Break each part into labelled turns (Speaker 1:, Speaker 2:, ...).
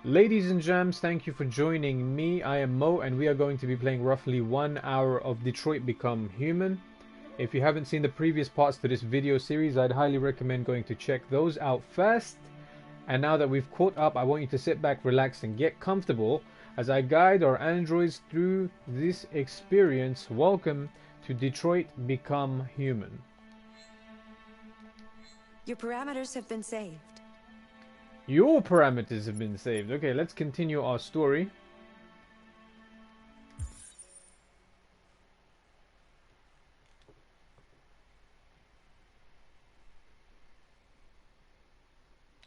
Speaker 1: Ladies and gems, thank you for joining me. I am Mo, and we are going to be playing roughly 1 hour of Detroit Become Human. If you haven't seen the previous parts to this video series, I'd highly recommend going to check those out first. And now that we've caught up, I want you to sit back, relax, and get comfortable as I guide our androids through this experience. Welcome to Detroit Become Human.
Speaker 2: Your parameters have been saved.
Speaker 1: Your parameters have been saved. Okay, let's continue our story.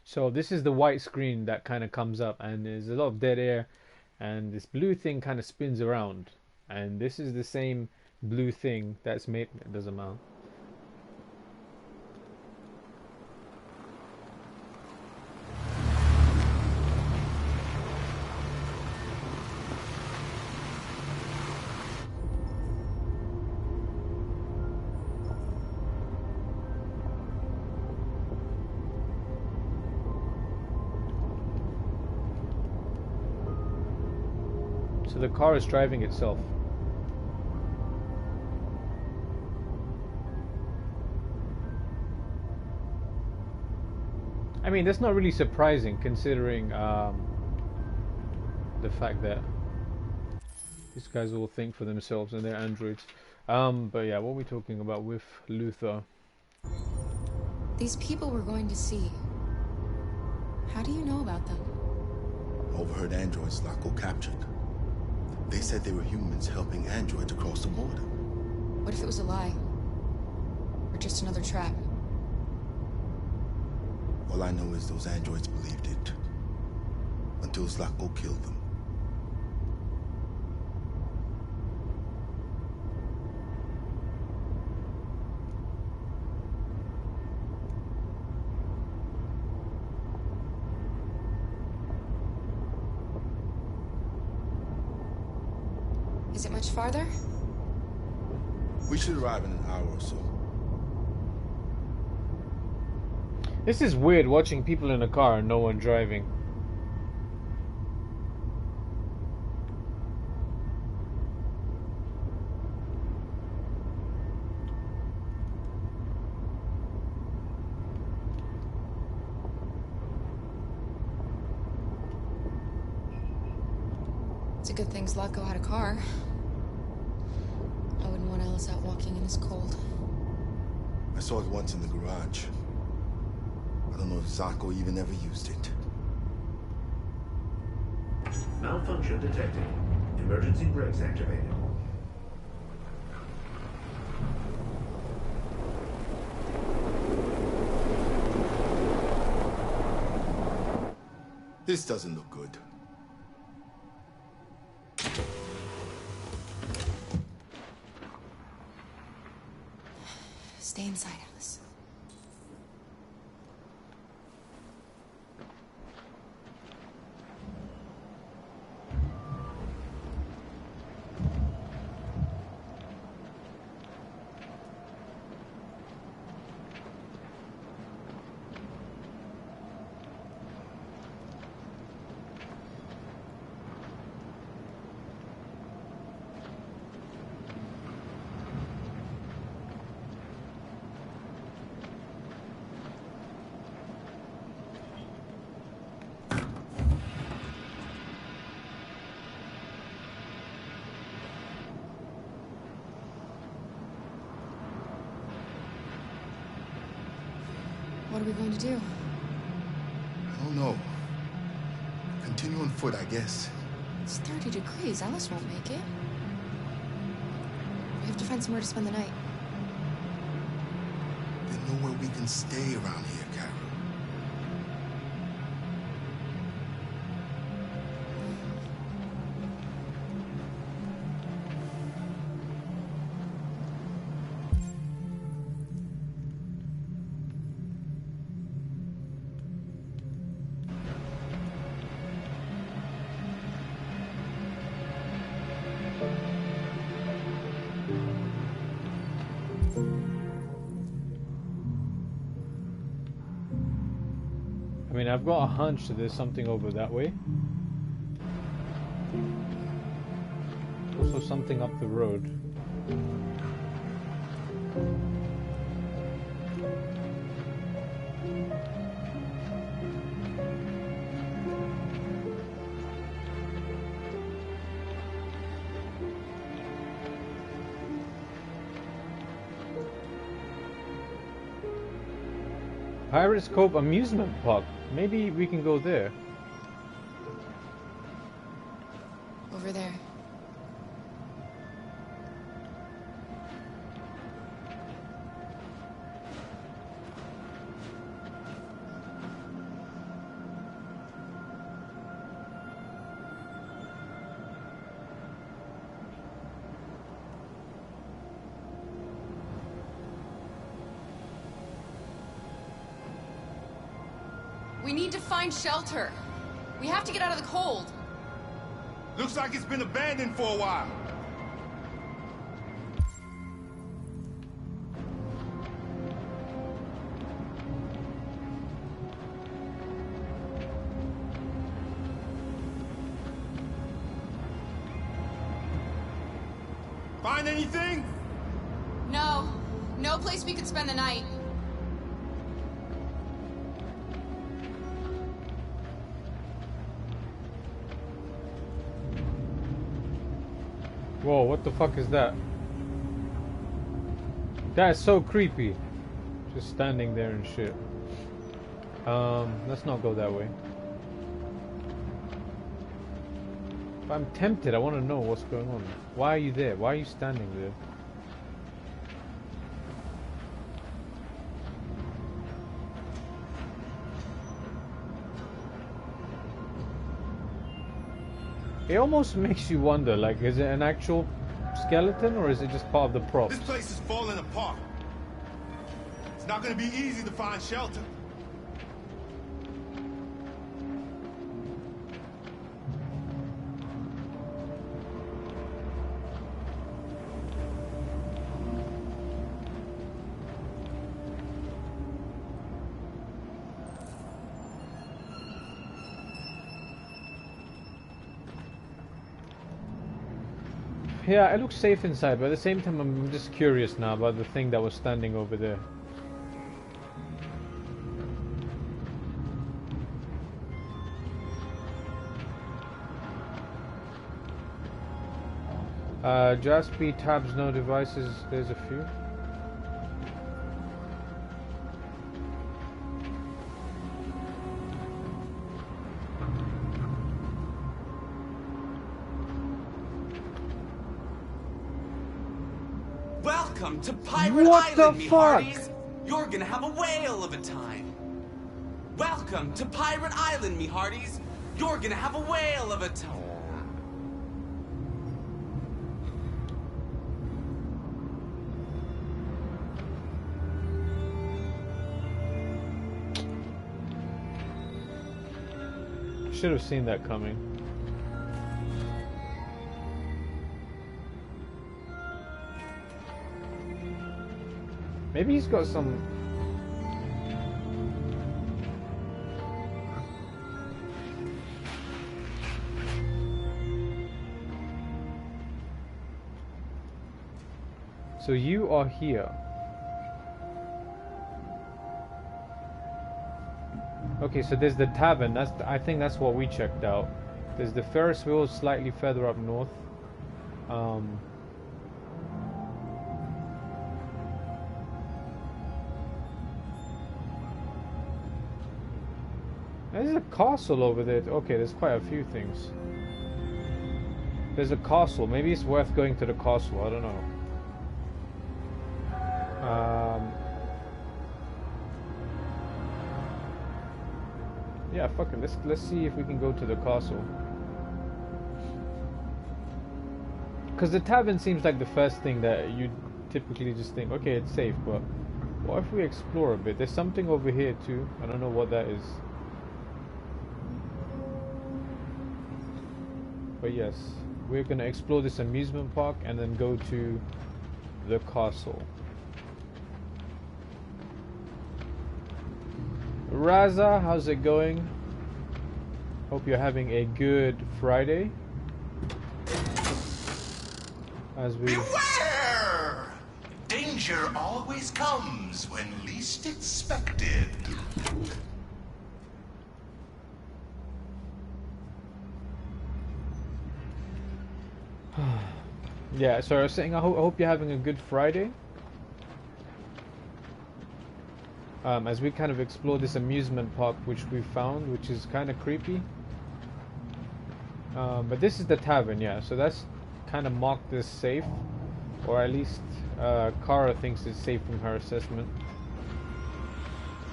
Speaker 1: So this is the white screen that kind of comes up, and there's a lot of dead air, and this blue thing kind of spins around, and this is the same blue thing that's made. It doesn't matter. So the car is driving itself. I mean, that's not really surprising considering the fact that these guys all think for themselves and they're androids. But yeah, what are we talking about with Luther?
Speaker 3: These people we're going to see. How do you know about them?
Speaker 4: Overheard androids Slocko captured. They said they were humans helping androids across the border.
Speaker 3: What if it was a lie? Or just another trap?
Speaker 4: All I know is those androids believed it. Until Slocko killed them.
Speaker 3: Is it much farther?
Speaker 4: We should arrive in an hour or so.
Speaker 1: This is weird, watching people in a car and no one driving.
Speaker 3: It's a good thing Zlatko had a car. I wouldn't want Alice out walking in this cold.
Speaker 4: I saw it once in the garage. I don't know if Zlatko even ever used it.
Speaker 5: Malfunction detected. Emergency brakes activated.
Speaker 4: This doesn't look good.
Speaker 3: Stay inside, Alice. What are we going to do?
Speaker 4: I don't know. Continue on foot, I guess.
Speaker 3: It's 30 degrees. Alice won't make it. We have to find somewhere to spend the night.
Speaker 4: There's nowhere we can stay around here, Carol.
Speaker 1: I mean, I've got a hunch that there's something over that way. Also something up the road. Pirates Cove Amusement Park. Maybe we can go there.
Speaker 3: Over there.
Speaker 6: We need to find shelter. We have to get out of the cold.
Speaker 4: Looks like it's been abandoned for a while. Find anything?
Speaker 6: No. No place we could spend the night.
Speaker 1: Whoa, what the fuck is that? That is so creepy. Just standing there and shit. Let's not go that way. If I'm tempted, I want to know what's going on. Why are you there? Why are you standing there? It almost makes you wonder, like, is it an actual skeleton or is it just part of the props?
Speaker 4: This place is falling apart. It's not gonna be easy to find shelter.
Speaker 1: Yeah, it looks safe inside, but at the same time I'm just curious now about the thing that was standing over there. Jaspi tabs, no devices, there's a few.
Speaker 7: Welcome to Pirate Island, me hearties! You're gonna have a whale of a time! Welcome to Pirate Island, me hearties! You're gonna have a whale of a time!
Speaker 1: Should have seen that coming. Maybe he's got some... So you are here. Okay, so there's the tavern. I think that's what we checked out. There's the Ferris wheel slightly further up north. There's a castle over there. Okay, there's quite a few things. There's a castle. Maybe it's worth going to the castle. I don't know. Yeah, fuck it. Let's see if we can go to the castle. Because the tavern seems like the first thing that you typically just think, okay, it's safe, but what if we explore a bit? There's something over here too. I don't know what that is. But yes, we're gonna explore this amusement park and then go to the castle. Raza, how's it going? Hope you're having a good Friday. As we...
Speaker 8: Beware! Danger always comes when least expected.
Speaker 1: Yeah, so I was saying I hope you're having a good Friday. As we kind of explore this amusement park which we found, which is kind of creepy. But this is the tavern, yeah, so that's kind of marked as safe. Or at least Kara thinks it's safe from her assessment.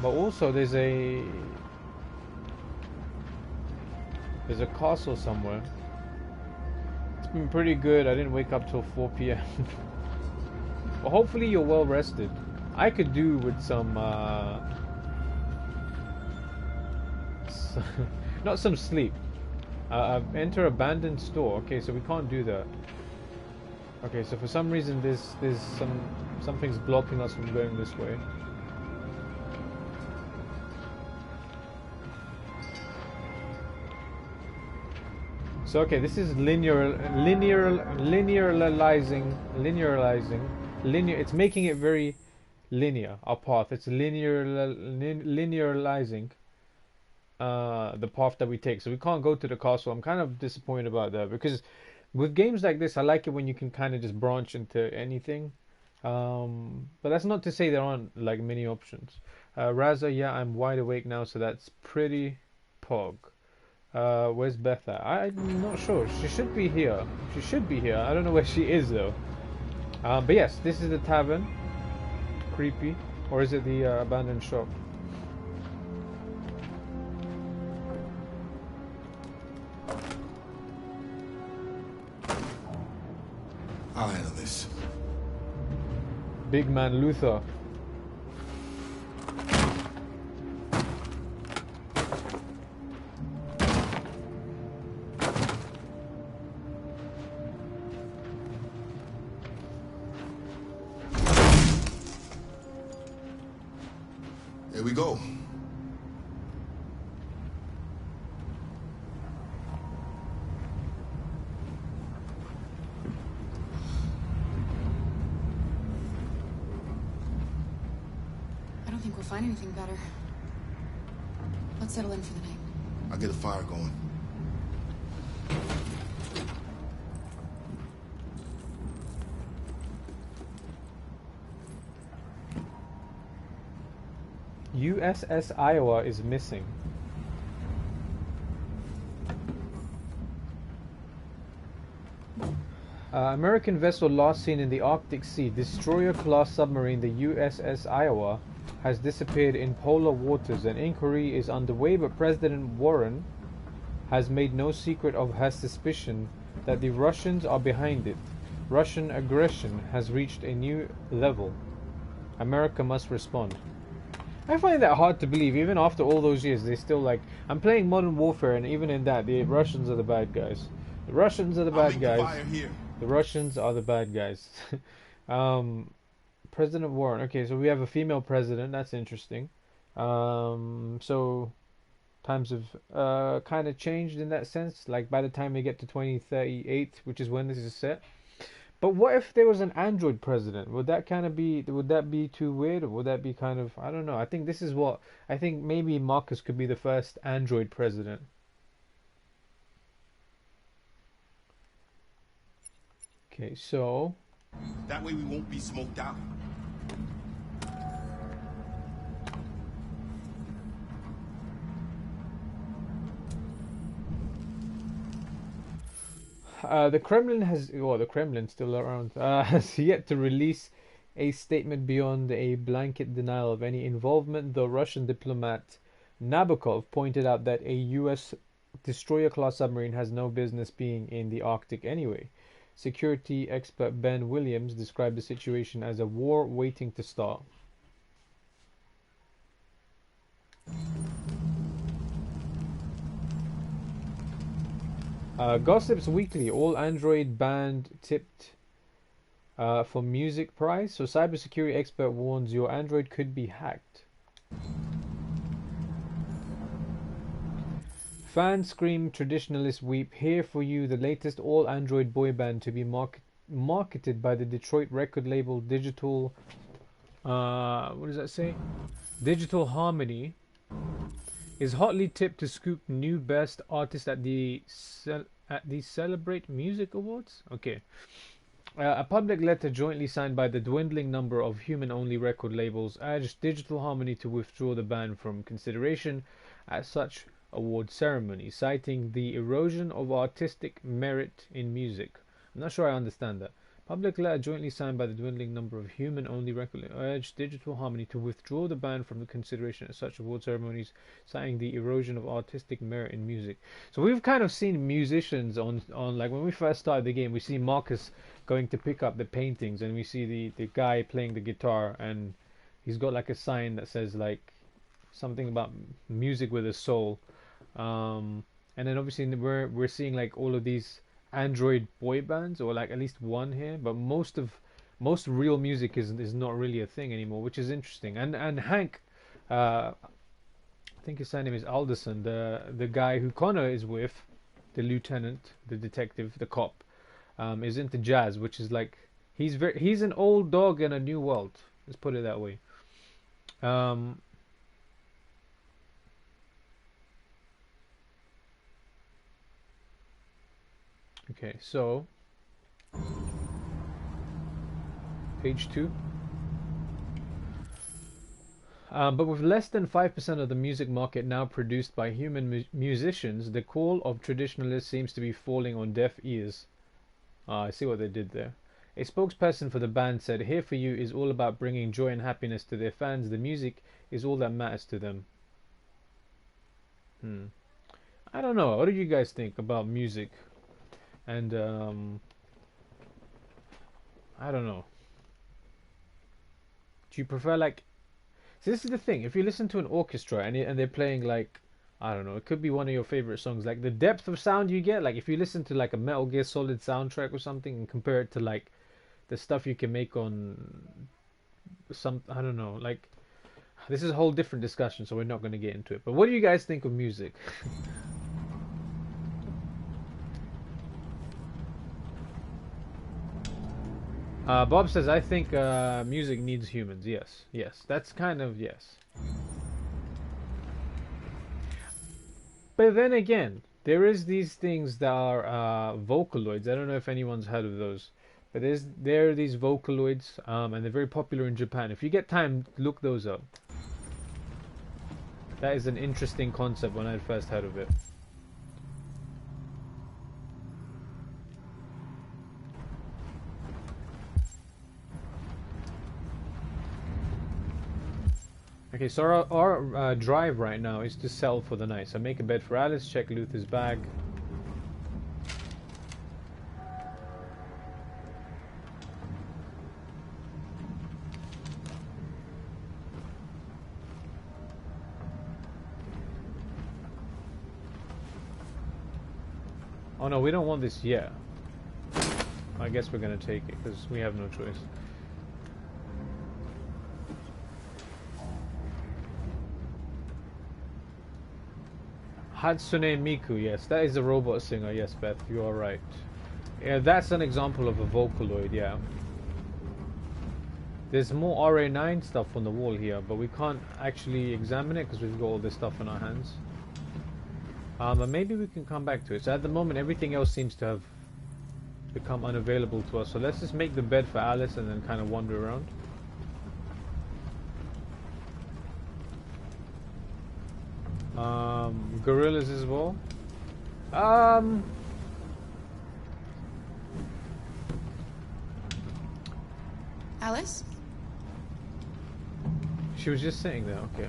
Speaker 1: But also there's a castle somewhere. It's been pretty good. I didn't wake up till 4 p.m. But hopefully you're well rested. I could do with some not some sleep. Enter abandoned store. Okay, so we can't do that. Okay, so for some reason there's something's blocking us from going this way. So okay, this is linearizing. It's making it very linear. Our path. It's linearizing the path that we take. So we can't go to the castle. I'm kind of disappointed about that because with games like this, I like it when you can kind of just branch into anything. But that's not to say there aren't like many options. Raza, yeah, I'm wide awake now, so that's pretty pog. Where's Beth at? I'm not sure. She should be here. She should be here. I don't know where she is though. But yes, this is the tavern. Creepy. Or is it the abandoned shop?
Speaker 4: I'll handle this.
Speaker 1: Big man Luther.
Speaker 4: Here we go.
Speaker 3: I don't think we'll find anything better. Let's settle in for the night.
Speaker 4: I'll get a fire going.
Speaker 1: USS Iowa is missing. American vessel last seen in the Arctic Sea, destroyer-class submarine, the USS Iowa, has disappeared in polar waters. An inquiry is underway, but President Warren has made no secret of her suspicion that the Russians are behind it. Russian aggression has reached a new level. America must respond. I find that hard to believe. Even after all those years, they still like... I'm playing Modern Warfare, and even in that, the Russians are the bad guys. The Russians are the bad guys. The Russians are the bad guys. President Warren. Okay, so we have a female president. That's interesting. So times have kind of changed in that sense. Like by the time we get to 2038, which is when this is set. But what if there was an android president? Would that kind of be? Would that be too weird? Or would that be kind of? I don't know. I think this is what I think. Maybe Marcus could be the first android president. Okay, so
Speaker 4: that way we won't be smoked out.
Speaker 1: The Kremlin has, well, the Kremlin's still around, has yet to release a statement beyond a blanket denial of any involvement, though Russian diplomat Nabokov pointed out that a U.S. destroyer-class submarine has no business being in the Arctic anyway. Security expert Ben Williams described the situation as a war waiting to start. Gossips Weekly, all Android banned tipped for music prize. So cybersecurity expert warns your Android could be hacked. Fans scream, traditionalists weep. Here for you, the latest all-Android boy band to be marketed by the Detroit record label Digital. What does that say? Digital Harmony is hotly tipped to scoop new best artist at the Celebrate Music Awards. Okay. A public letter jointly signed by the dwindling number of human-only record labels urged Digital Harmony to withdraw the band from consideration at such award ceremony, citing the erosion of artistic merit in music. I'm not sure I understand that. Public letter jointly signed by the dwindling number of human-only record labels urged Digital Harmony to withdraw the band from the consideration at such award ceremonies, citing the erosion of artistic merit in music. So we've kind of seen musicians on like when we first started the game, we see Marcus going to pick up the paintings, and we see the guy playing the guitar, and he's got like a sign that says like something about music with a soul. And then obviously we're seeing like all of these Android boy bands, or like at least one here, but most real music is not really a thing anymore, which is interesting. And Hank, I think his name is Alderson, the guy who Connor is with, the lieutenant, the detective, the cop, is into jazz, which is like he's an old dog in a new world. Let's put it that way. Okay, so page 2. But with less than 5% of the music market now produced by human musicians, the call of traditionalists seems to be falling on deaf ears. I see what they did there. A spokesperson for the band said, "Here for You is all about bringing joy and happiness to their fans. The music is all that matters to them." I don't know. What do you guys think about music? And I don't know. Do you prefer like? See, this is the thing. If you listen to an orchestra and they're playing like, I don't know, it could be one of your favorite songs. Like the depth of sound you get. Like if you listen to like a Metal Gear Solid soundtrack or something and compare it to like the stuff you can make on some, I don't know. Like this is a whole different discussion, so we're not going to get into it. But what do you guys think of music? Bob says, I think music needs humans. Yes, yes, that's kind of, yes. But then again, there is these things that are Vocaloids. I don't know if anyone's heard of those. But there are these Vocaloids, and they're very popular in Japan. If you get time, look those up. That is an interesting concept when I first heard of it. Okay, so our drive right now is to sell for the night. So make a bed for Alice, check Luther's bag. Oh no, we don't want this yet. I guess we're gonna take it because we have no choice. Hatsune Miku, yes, that is a robot singer. Yes, Beth, you are right. Yeah, that's an example of a Vocaloid, yeah. There's more RA9 stuff on the wall here, but we can't actually examine it because we've got all this stuff in our hands. But maybe we can come back to it. So at the moment, everything else seems to have become unavailable to us. So let's just make the bed for Alice and then kind of wander around. Gorillas as well.
Speaker 3: Alice?
Speaker 1: She was just saying that, okay.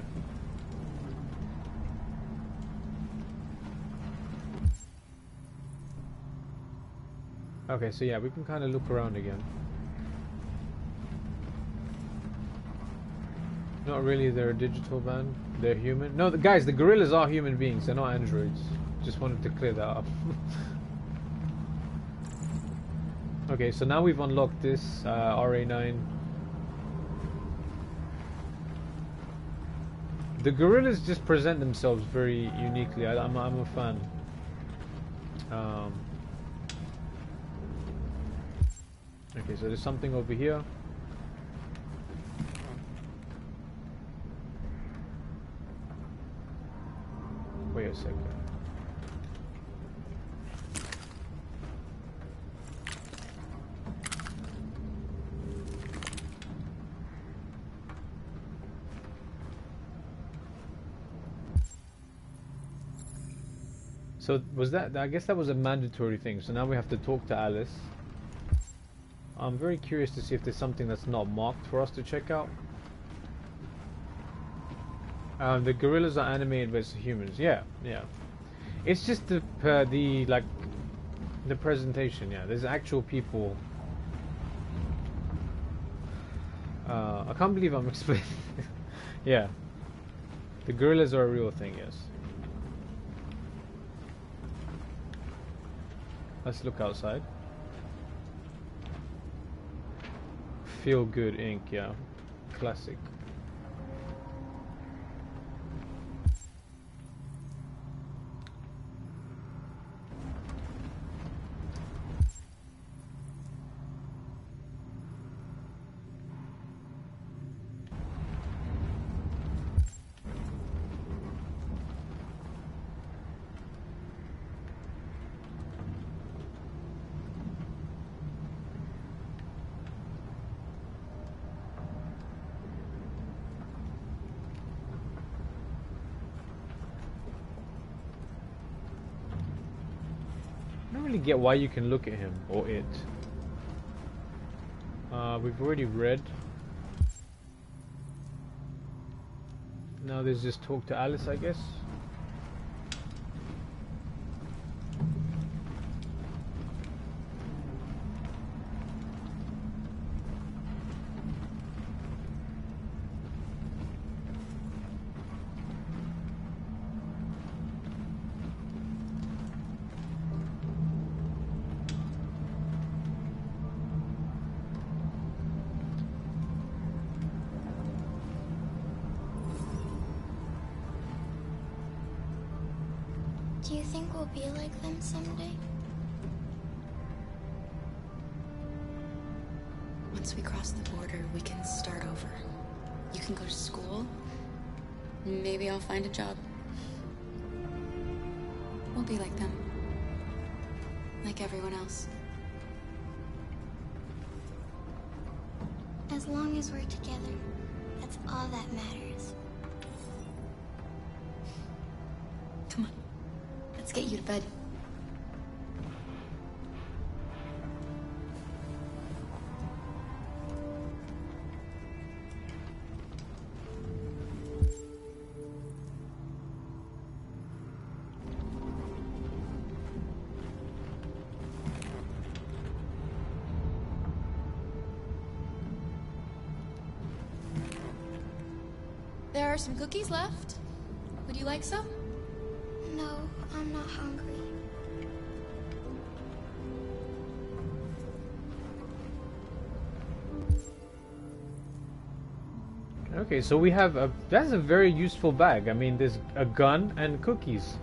Speaker 1: Okay, so yeah, we can kind of look around again. Not really, they're a digital band. They're human. No, guys, the gorillas are human beings. They're not androids. Just wanted to clear that up. Okay, so now we've unlocked this RA9. The gorillas just present themselves very uniquely. I'm a fan. Okay, so there's something over here. Wait a second. So was that, I guess that was a mandatory thing, so now we have to talk to Alice. I'm very curious to see if there's something that's not marked for us to check out. The gorillas are animated versus humans. Yeah. It's just the like the presentation. Yeah, there's actual people. I can't believe I'm explaining. Yeah, the gorillas are a real thing. Yes. Let's look outside. Feel Good Inc. Yeah, classic. I don't really get why you can look at him or it. We've already read. Now there's just talk to Alice, I guess.
Speaker 9: Do you think we'll be like them someday?
Speaker 3: Once we cross the border, we can start over. You can go to school. Maybe I'll find a job. We'll be like them. Like everyone else.
Speaker 9: As long as we're together, that's all that matters.
Speaker 3: Come on. Let's get you to bed.
Speaker 6: There are some cookies left. Would you like some?
Speaker 9: No, I'm not hungry.
Speaker 1: Okay, so we have a, that's a very useful bag. I mean, there's a gun and cookies.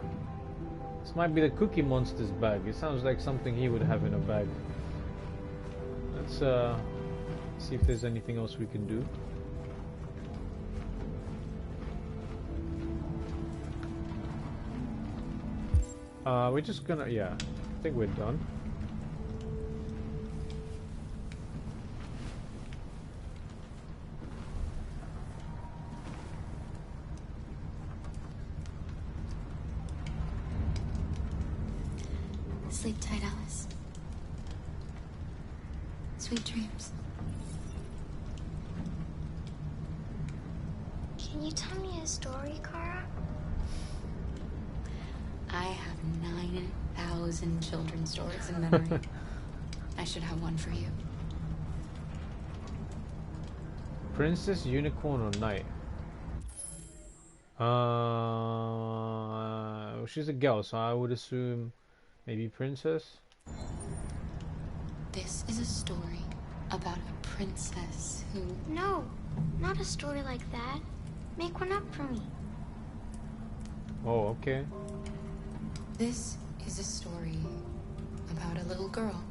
Speaker 1: This might be the Cookie Monster's bag. It sounds like something he would have in a bag. Let's see if there's anything else we can do. We're just gonna, yeah, I think we're done.
Speaker 3: Sleep tight, Alice. Sweet dreams.
Speaker 9: Can you tell me a story, Kara?
Speaker 3: I have 9,000 children's stories in memory. I should have one for you.
Speaker 1: Princess, Unicorn, or Knight? She's a girl, so I would assume maybe Princess.
Speaker 3: This is a story about a princess who...
Speaker 9: No, not a story like that. Make one up for me.
Speaker 1: Oh, okay.
Speaker 3: This is a story about a little girl.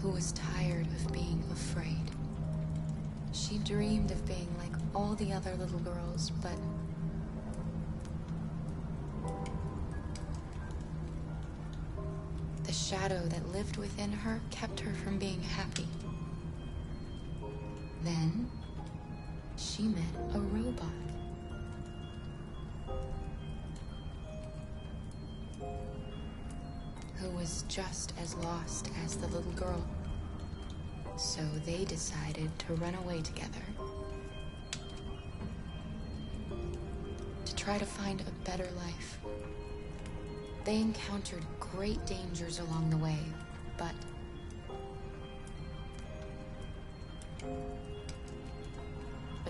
Speaker 3: Who was tired of being afraid. She dreamed of being like all the other little girls, but the shadow that lived within her kept her from being happy. Then she met a robot. Who was just as lost as the little girl. So they decided to run away together. To try to find a better life. They encountered great dangers along the way, but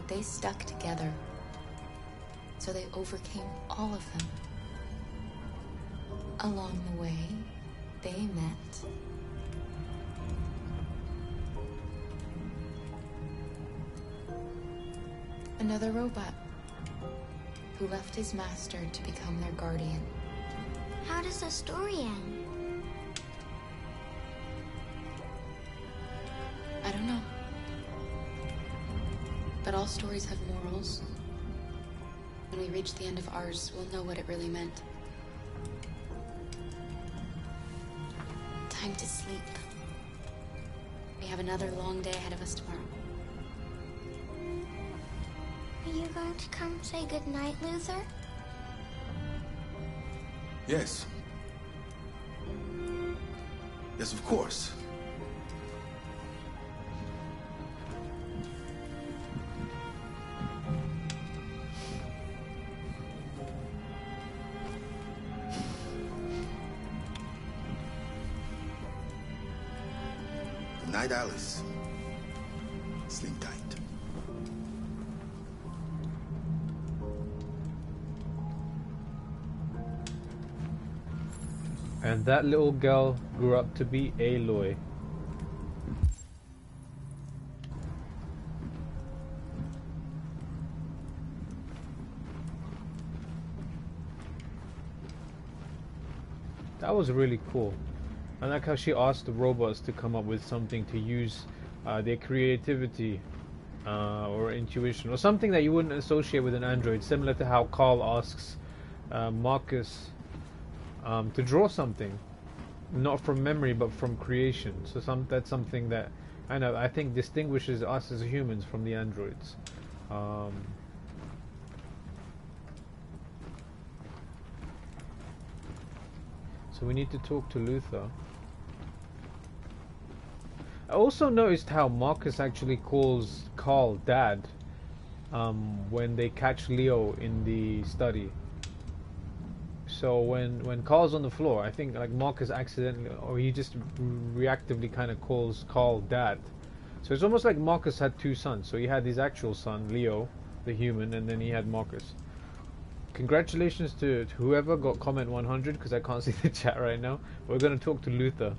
Speaker 3: they stuck together. So they overcame all of them. Along the way, they met another robot who left his master to become their guardian.
Speaker 9: How does the story end?
Speaker 3: I don't know. But all stories have morals. When we reach the end of ours, we'll know what it really meant. Time to sleep. We have another long day ahead of us tomorrow.
Speaker 9: Are you going to come say goodnight, Luther?
Speaker 4: Yes. Yes, of course. Good night, Alice. Sleep tight.
Speaker 1: And that little girl grew up to be Aloy. That was really cool. I like how she asked the robots to come up with something to use their creativity or intuition, or something that you wouldn't associate with an android, similar to how Carl asks Marcus to draw something, not from memory but from creation. So that's something that I think distinguishes us as humans from the androids. So we need to talk to Luther. I also noticed how Marcus actually calls Carl Dad when they catch Leo in the study. So when Carl's on the floor, I think like Marcus accidentally, or he just reactively kind of calls Carl Dad. So it's almost like Marcus had two sons. So he had his actual son, Leo, the human, and then he had Marcus. Congratulations to whoever got comment 100, because I can't see the chat right now. We're going to talk to Luther.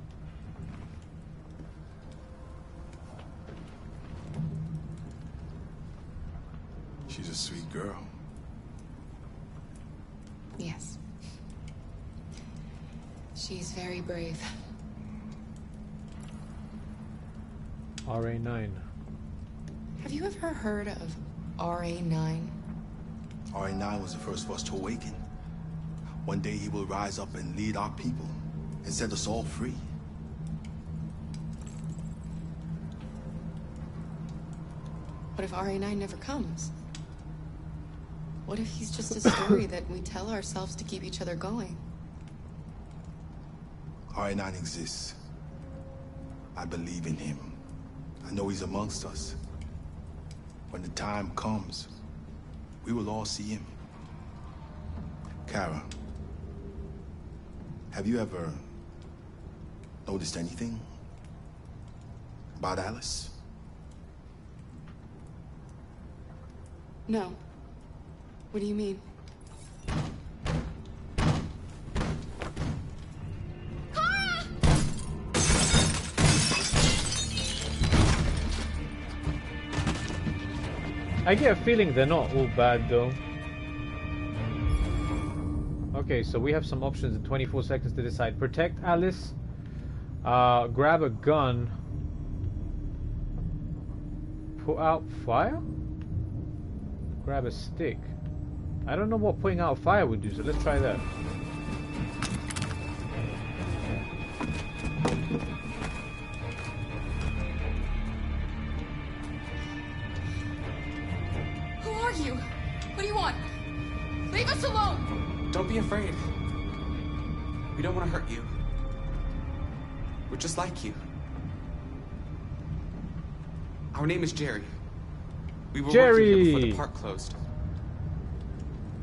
Speaker 4: She's a sweet girl.
Speaker 3: Yes. She's very brave.
Speaker 1: RA9.
Speaker 3: Have you ever heard of RA9?
Speaker 4: RA9 was the first of us to awaken. One day he will rise up and lead our people and set us all free.
Speaker 3: What if RA9 never comes? What if he's just a story that we tell ourselves to keep each other going?
Speaker 4: RA9 exists. I believe in him. I know he's amongst us. When the time comes, we will all see him. Kara, have you ever noticed anything about Alice?
Speaker 3: No. What do you mean?
Speaker 1: I get a feeling they're not all bad though. Okay, so we have some options in 24 seconds to decide. Protect Alice, grab a gun, put out fire, grab a stick. I don't know what putting out fire would do, so let's try that.
Speaker 6: Who are you? What do you want? Leave us alone!
Speaker 7: Don't be afraid. We don't want to hurt you. We're just like you. Our name is Jerry. We were working here before the park closed.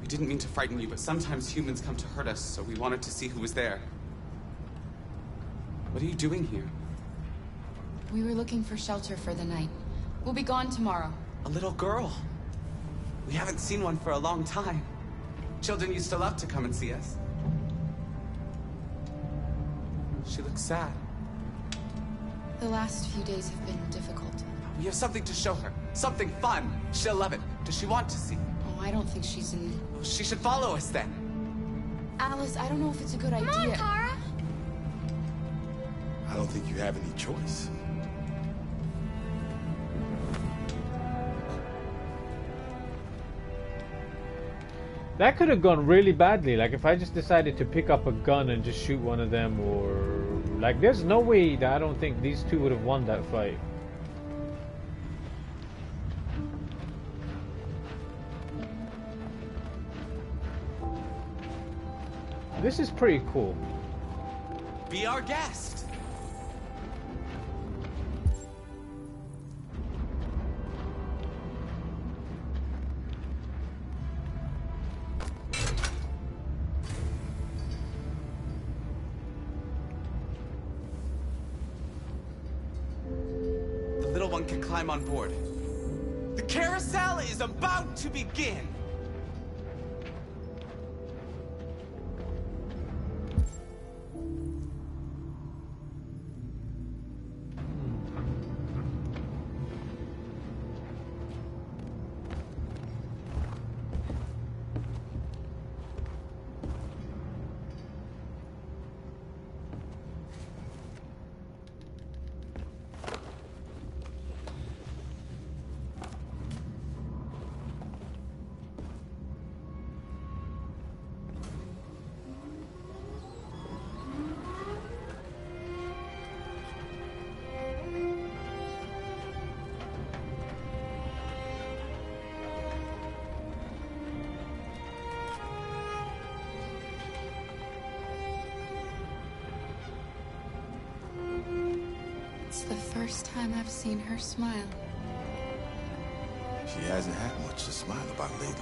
Speaker 7: We didn't mean to frighten you, but sometimes humans come to hurt us, so we wanted to see who was there. What are you doing here?
Speaker 3: We were looking for shelter for the night. We'll be gone tomorrow.
Speaker 7: A little girl. We haven't seen one for a long time. Children used to love to come and see us. She looks sad.
Speaker 3: The last few days have been difficult.
Speaker 7: We have something to show her. Something fun. She'll love it. Does she want to see?
Speaker 3: Oh, I don't think she's in...
Speaker 7: Oh, she should follow us then.
Speaker 3: Alice, I don't know if it's a good idea.
Speaker 9: Come on, Kara.
Speaker 4: I don't think you have any choice.
Speaker 1: That could have gone really badly. Like if I just decided to pick up a gun and just shoot one of them, or like there's no way that I don't think these two would have won that fight. This is pretty cool.
Speaker 7: Be our guest. The little one can climb on board. The carousel is about to begin.
Speaker 3: It's the first time I've seen her smile.
Speaker 4: She hasn't had much to smile about lately.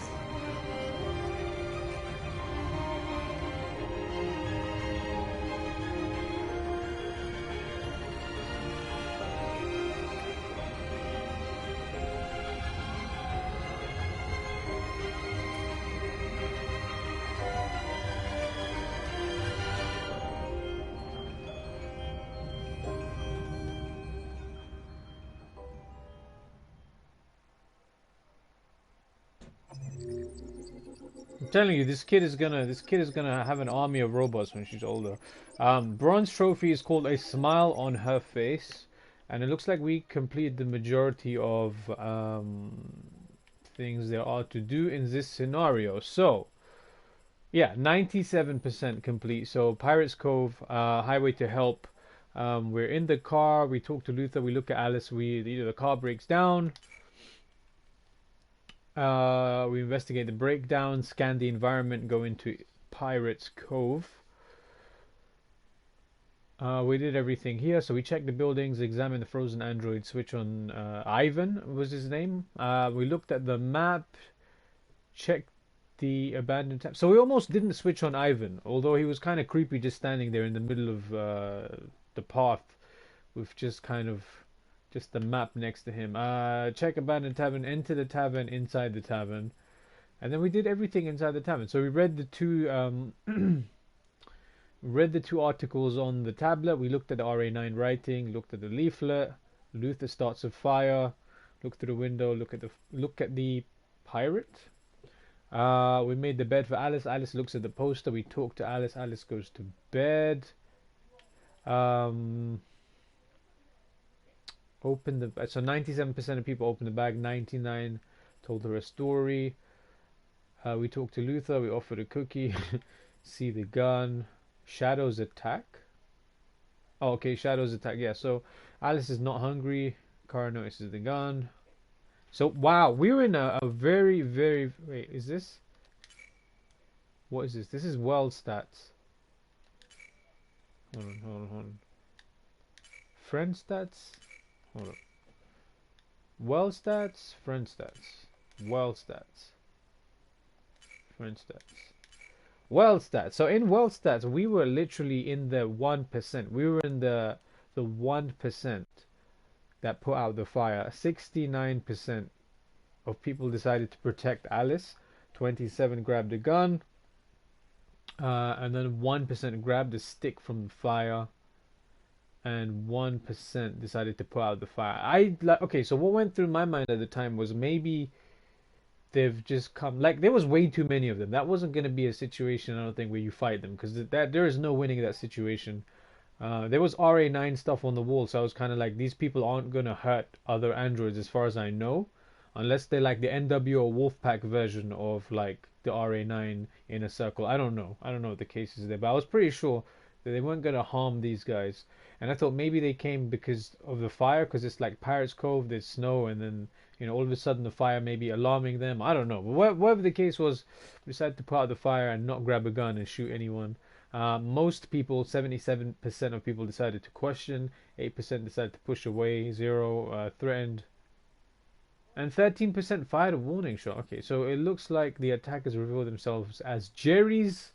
Speaker 1: I'm telling you, this kid is gonna have an army of robots when she's older. Bronze trophy is called A Smile on Her Face, and it looks like we completed the majority of things there are to do in this scenario. So, yeah, 97% complete. So, Pirates Cove, Highway to Help. We're in the car. We talk to Luther. We look at Alice. The car breaks down. We investigate the breakdown, scan the environment, go into Pirates Cove. We did everything here, so we checked the buildings, examined the frozen android, switch on Ivan was his name. We looked at the map, checked the abandoned tab. So we almost didn't switch on Ivan, although he was kind of creepy just standing there in the middle of the path with just kind of just the map next to him. Check abandoned tavern, enter the tavern, inside the tavern. And then we did everything inside the tavern. So we read the two read the two articles on the tablet. We looked at the RA9 writing, looked at the leaflet. Luther starts a fire. Look through the window. Look at the pirate. We made the bed for Alice. Alice looks at the poster. We talk to Alice. Alice goes to bed. Open the so 97% of people opened the bag. 99 told her a story. We talked to Luther. We offered a cookie. See the gun. Shadows attack. Oh, okay, shadows attack. Yeah, so Alice is not hungry. Kara notices the gun. So wow, we're in a very wait. Is this? What is this? This is world stats. Hold on. Friend stats. Hold on. World stats. Friend stats. World stats. Friend stats. World stats. So in world stats, we were literally in the 1%. We were in the 1% that put out the fire. 69% of people decided to protect Alice. 27 grabbed a gun. And then 1% grabbed a stick from the fire. And 1% decided to put out the fire. Okay, so what went through my mind at the time was maybe they've just come, like, there was way too many of them. That wasn't going to be a situation, I don't think, where you fight them, because there is no winning that situation. There was RA9 stuff on the wall, so I was kind of like, these people aren't going to hurt other androids as far as I know, unless they're like the NW or Wolfpack version of like the RA9 in a circle. I don't know what the case is there, but I was pretty sure that they weren't going to harm these guys. And I thought maybe they came because of the fire, because it's like Pirates Cove, there's snow, and then, you know, all of a sudden the fire may be alarming them. I don't know. But whatever the case was, we decided to put out the fire and not grab a gun and shoot anyone. Most people, 77% of people decided to question, 8% decided to push away, 0 threatened, and 13% fired a warning shot. Okay, so it looks like the attackers reveal themselves as Jerry's.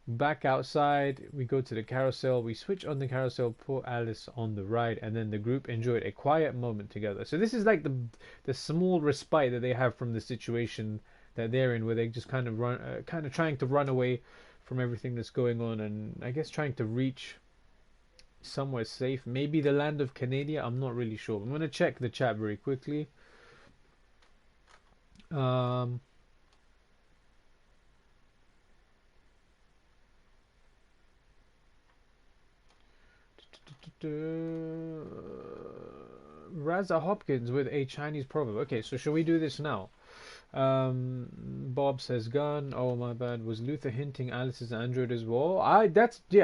Speaker 1: Back outside, we go to the carousel. We switch on the carousel, put Alice on the ride, and then the group enjoyed a quiet moment together. So this is like the small respite that they have from the situation that they're in, where they just kind of trying to run away from everything that's going on, and I guess trying to reach somewhere safe. Maybe the land of Canada. I'm not really sure. I'm gonna check the chat very quickly. Raza Hopkins with a Chinese proverb. Okay, so shall we do this now? Bob says gun. Oh, my bad. Was Luther hinting Alice is an android as well?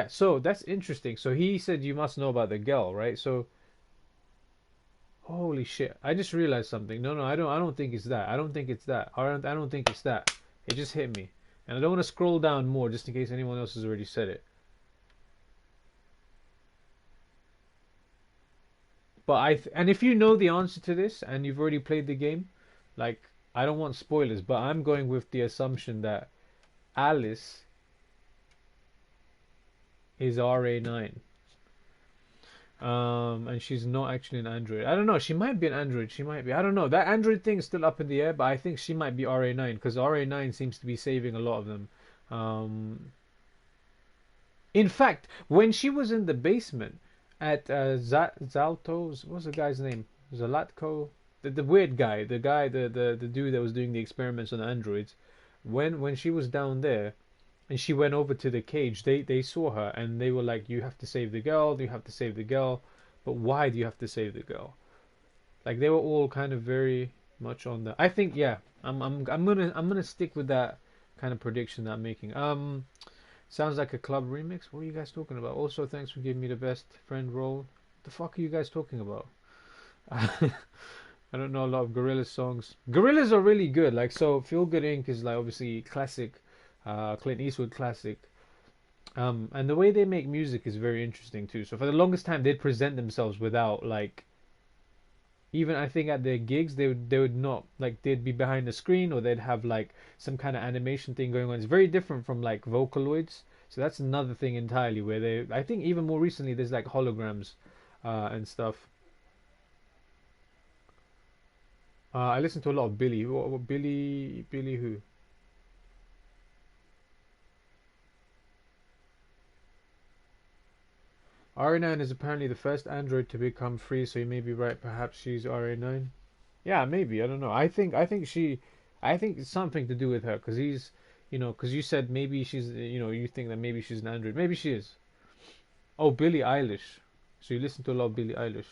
Speaker 1: So that's interesting. So he said you must know about the girl, right? So holy shit. I just realized something. No, I don't think it's that. I don't think it's that. I don't think it's that. It just hit me. And I don't want to scroll down more just in case anyone else has already said it. But and if you know the answer to this and you've already played the game, like, I don't want spoilers, but I'm going with the assumption that Alice is RA9. And she's not actually an android. I don't know, she might be an android, she might be. I don't know. That android thing is still up in the air, but I think she might be RA9 because RA9 seems to be saving a lot of them. In fact, when she was in the basement at Zalto's, what's the guy's name? Zalatko, the weird guy, the dude that was doing the experiments on androids. When she was down there, and she went over to the cage, they saw her and they were like, "You have to save the girl. You have to save the girl." But why do you have to save the girl? Like, they were all kind of very much on the. I think, yeah, I'm gonna stick with that kind of prediction that I'm making. Sounds like a club remix. What are you guys talking about? Also, thanks for giving me the best friend role. What the fuck are you guys talking about? I don't know a lot of Gorillaz songs. Gorillaz are really good. Like, so Feel Good Inc. is like obviously classic, Clint Eastwood classic. And the way they make music is very interesting too. So for the longest time, they'd present themselves without, like, even I think at their gigs they would not, like, they'd be behind the screen or they'd have like some kind of animation thing going on. It's very different from like Vocaloids. So that's another thing entirely where they, I think even more recently there's like holograms and stuff. I listen to a lot of Billy. Billy who? RA9 is apparently the first android to become free, so you may be right. Perhaps she's RA9. Yeah, maybe. I don't know. I think it's something to do with her, because he's, because you said maybe she's, you think that maybe she's an android. Maybe she is. Oh, Billie Eilish. So you listen to a lot of Billie Eilish.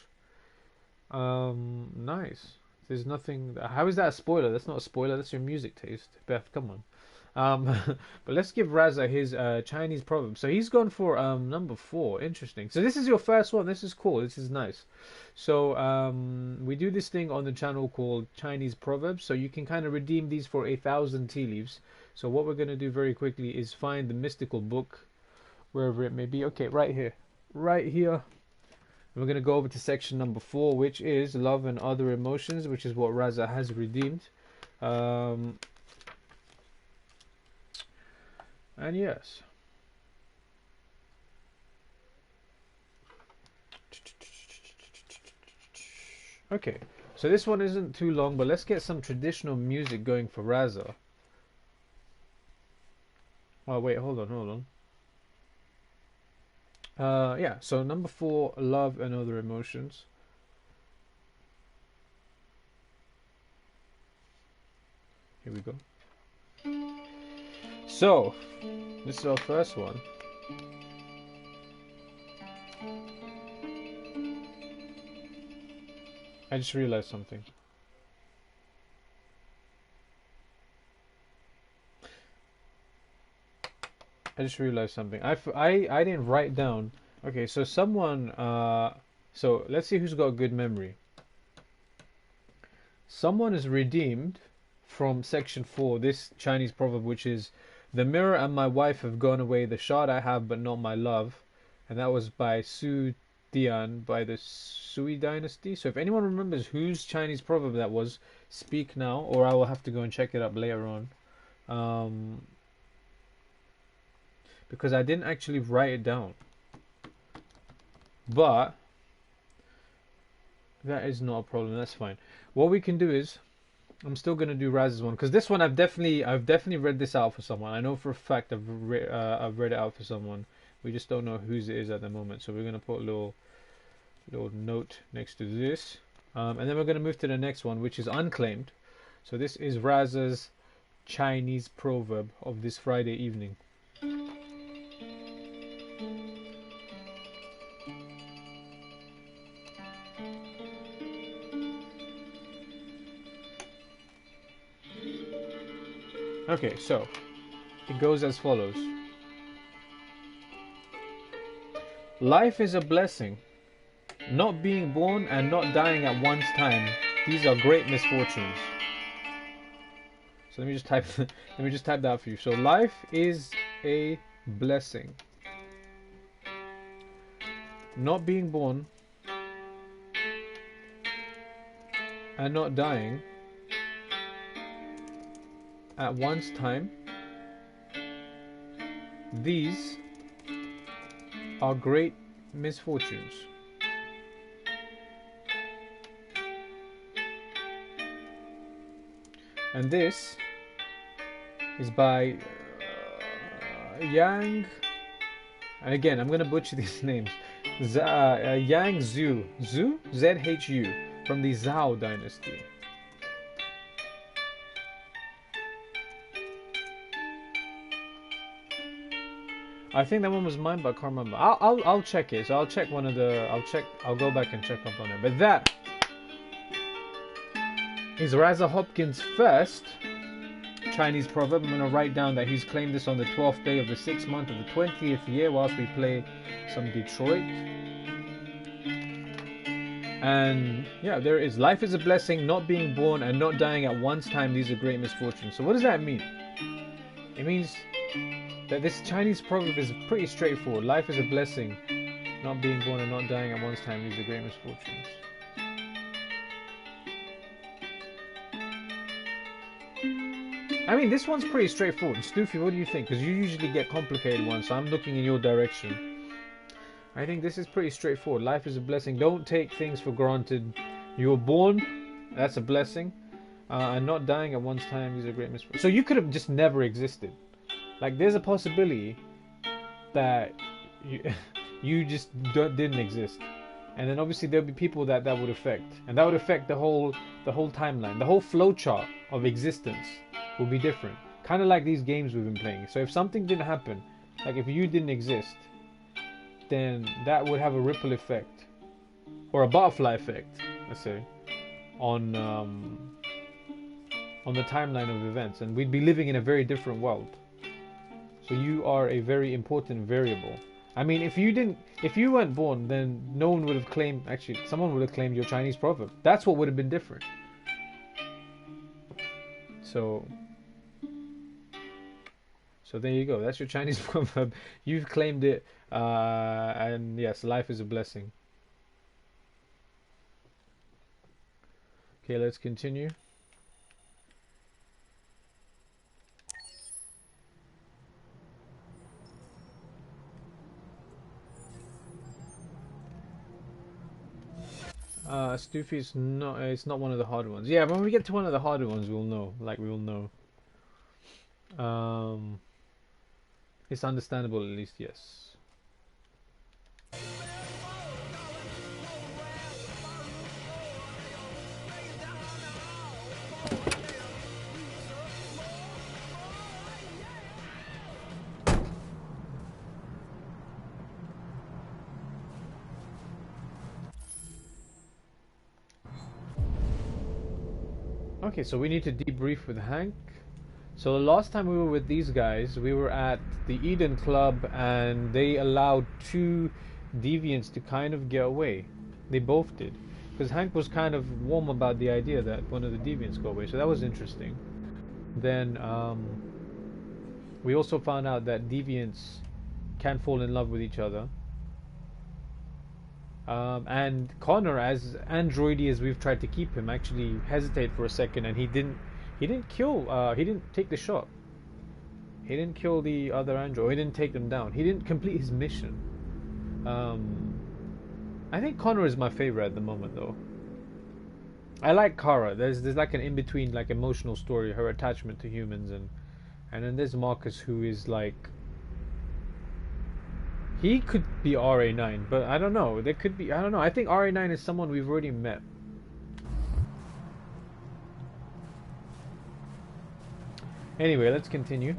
Speaker 1: Nice. There's nothing. How is that a spoiler? That's not a spoiler. That's your music taste, Beth. Come on. But let's give Raza his Chinese proverb. So he's gone for number 4. Interesting. So this is your first one. This is cool. This is nice. So we do this thing on the channel called Chinese proverbs. So you can kind of redeem these for 1,000 tea leaves. So what we're going to do very quickly is find the mystical book, wherever it may be. Okay, right here. Right here. And we're going to go over to section number 4, which is love and other emotions, which is what Raza has redeemed. And yes. Okay, so this one isn't too long, but let's get some traditional music going for Raza. Oh wait, hold on. Yeah, so number 4, love and other emotions. Here we go. So, this is our first one. I just realized something. I didn't write down. Okay, so someone, so let's see who's got a good memory. Someone is redeemed from section 4, this Chinese proverb, which is, the mirror and my wife have gone away, the shard I have but not my love. And that was by Su Dian, by the Sui dynasty. So if anyone remembers whose Chinese proverb that was, speak now, or I will have to go and check it up later on. Because I didn't actually write it down. But that is not a problem, that's fine. What we can do is, I'm still gonna do Raz's one, because this one I've definitely read this out for someone. I know for a fact I've read it out for someone. We just don't know whose it is at the moment. So we're gonna put a little note next to this, and then we're gonna move to the next one, which is unclaimed. So this is Raz's Chinese proverb of this Friday evening. Okay, so it goes as follows. Life is a blessing. Not being born and not dying at one's time, these are great misfortunes. So let me just type that for you. So life is a blessing. Not being born and not dying at one's time, these are great misfortunes. And this is by Yang, and again I'm gonna butcher these names, Yang Zhu, Z-H-U, from the Zhao dynasty. I think that one was mine, but I can't remember. I'll check it. So I'll check one of the. I'll go back and check up on it. But that is Raza Hopkins' first Chinese proverb. I'm gonna write down that he's claimed this on the 12th day of the 6th month of the 20th year, whilst we play some Detroit. And yeah, there it is. Life is a blessing. Not being born and not dying at one's time, these are great misfortunes. So what does that mean? It means that this Chinese proverb is pretty straightforward. Life is a blessing. Not being born and not dying at one's time, these are great misfortunes. I mean, this one's pretty straightforward. Stoofy, what do you think? Because you usually get complicated ones, so I'm looking in your direction. I think this is pretty straightforward. Life is a blessing. Don't take things for granted. You were born, that's a blessing. And not dying at one's time, these are great misfortunes. So you could have just never existed. Like, there's a possibility that you You just didn't exist. And then obviously there'll be people that would affect, and that would affect the whole timeline. The whole flowchart of existence will be different, kind of like these games we've been playing. So if something didn't happen, like if you didn't exist, then that would have a ripple effect, or a butterfly effect, let's say, on the timeline of events, and we'd be living in a very different world. So you are a very important variable. I mean, if you weren't born, then no one would have claimed, actually, someone would have claimed your Chinese proverb. That's what would have been different. So there you go. That's your Chinese proverb. You've claimed it, and yes, life is a blessing. Okay, let's continue. Stoofy is not. It's not one of the hard ones. Yeah, when we get to one of the harder ones, we'll know. Like we'll know. It's understandable, at least. Yes. Okay, so we need to debrief with Hank. So the last time we were with these guys, we were at the Eden Club, and they allowed 2 deviants to kind of get away. They both did, because Hank was kind of warm about the idea that one of the deviants go away, so that was interesting. Then we also found out that deviants can fall in love with each other. And Connor, as androidy as we've tried to keep him, actually hesitate for a second, and he didn't take the shot. He didn't kill the other android. He didn't take them down. He didn't complete his mission. I think Connor is my favorite at the moment, though. I like Kara. There's like an in-between, like, emotional story, her attachment to humans, and then there's Marcus, who is like, he could be RA9, but I don't know. There could be, I don't know. I think RA9 is someone we've already met. Anyway, let's continue.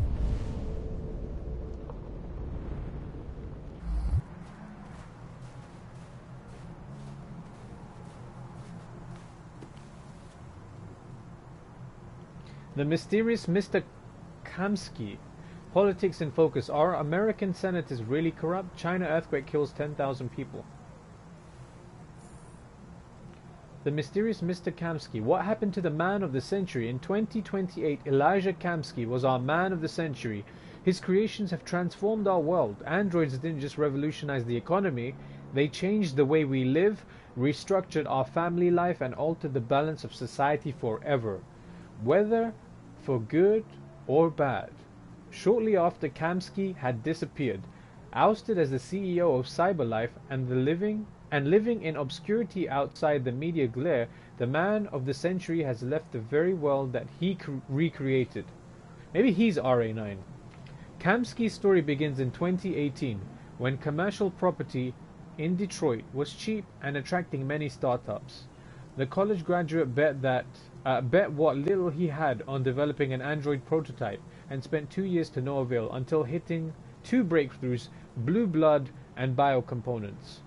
Speaker 1: The mysterious Mr. Kamsky. Politics in focus. Are American senators really corrupt? China earthquake kills 10,000 people. The mysterious Mr. Kamsky. What happened to the man of the century? In 2028, Elijah Kamsky was our man of the century. His creations have transformed our world. Androids didn't just revolutionize the economy, they changed the way we live, restructured our family life, and altered the balance of society forever, whether for good or bad. Shortly after Kamsky had disappeared, ousted as the CEO of CyberLife and living in obscurity outside the media glare, the man of the century has left the very world that he recreated. Maybe he's RA9. Kamsky's story begins in 2018, when commercial property in Detroit was cheap and attracting many startups. The college graduate bet what little he had on developing an Android prototype, and spent 2 years to no avail until hitting 2 breakthroughs, blue blood and biocomponents.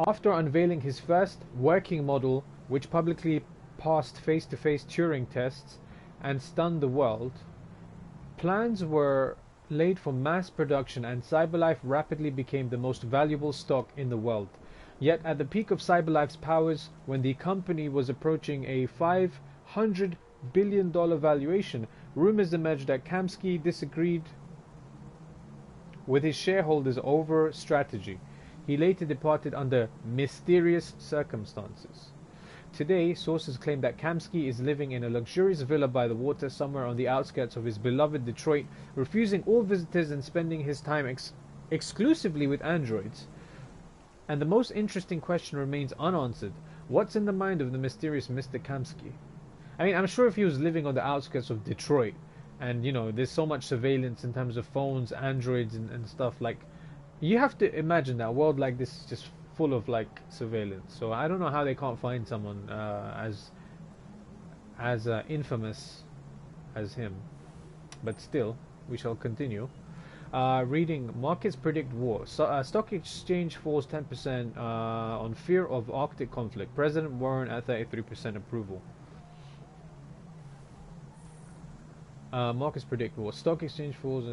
Speaker 1: After unveiling his first working model, which publicly passed face-to-face Turing tests and stunned the world, plans were laid for mass production, and CyberLife rapidly became the most valuable stock in the world. Yet at the peak of CyberLife's powers, when the company was approaching a $500 billion valuation, rumors emerged that Kamsky disagreed with his shareholders over strategy. He later departed under mysterious circumstances. Today, sources claim that Kamsky is living in a luxurious villa by the water somewhere on the outskirts of his beloved Detroit, refusing all visitors and spending his time exclusively with androids. And the most interesting question remains unanswered. What's in the mind of the mysterious Mr. Kamsky? I mean, I'm sure if he was living on the outskirts of Detroit, and you know, there's so much surveillance in terms of phones, androids, and stuff. Like, you have to imagine that a world like this is just full of like surveillance. So I don't know how they can't find someone as infamous as him. But still, we shall continue. Reading, markets predict war. Stock exchange falls 10% on fear of Arctic conflict. President Warren at 33% approval. Markets predict war. Stock exchange falls.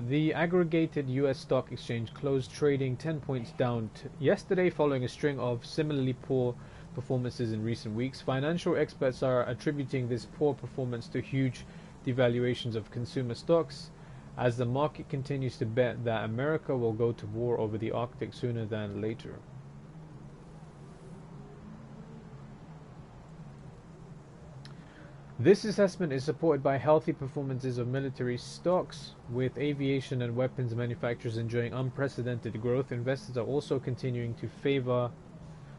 Speaker 1: The aggregated U.S. stock exchange closed trading 10 points down yesterday following a string of similarly poor performances in recent weeks. Financial experts are attributing this poor performance to huge devaluations of consumer stocks, as the market continues to bet that America will go to war over the Arctic sooner than later. This assessment is supported by healthy performances of military stocks, with aviation and weapons manufacturers enjoying unprecedented growth. Investors are also continuing to favor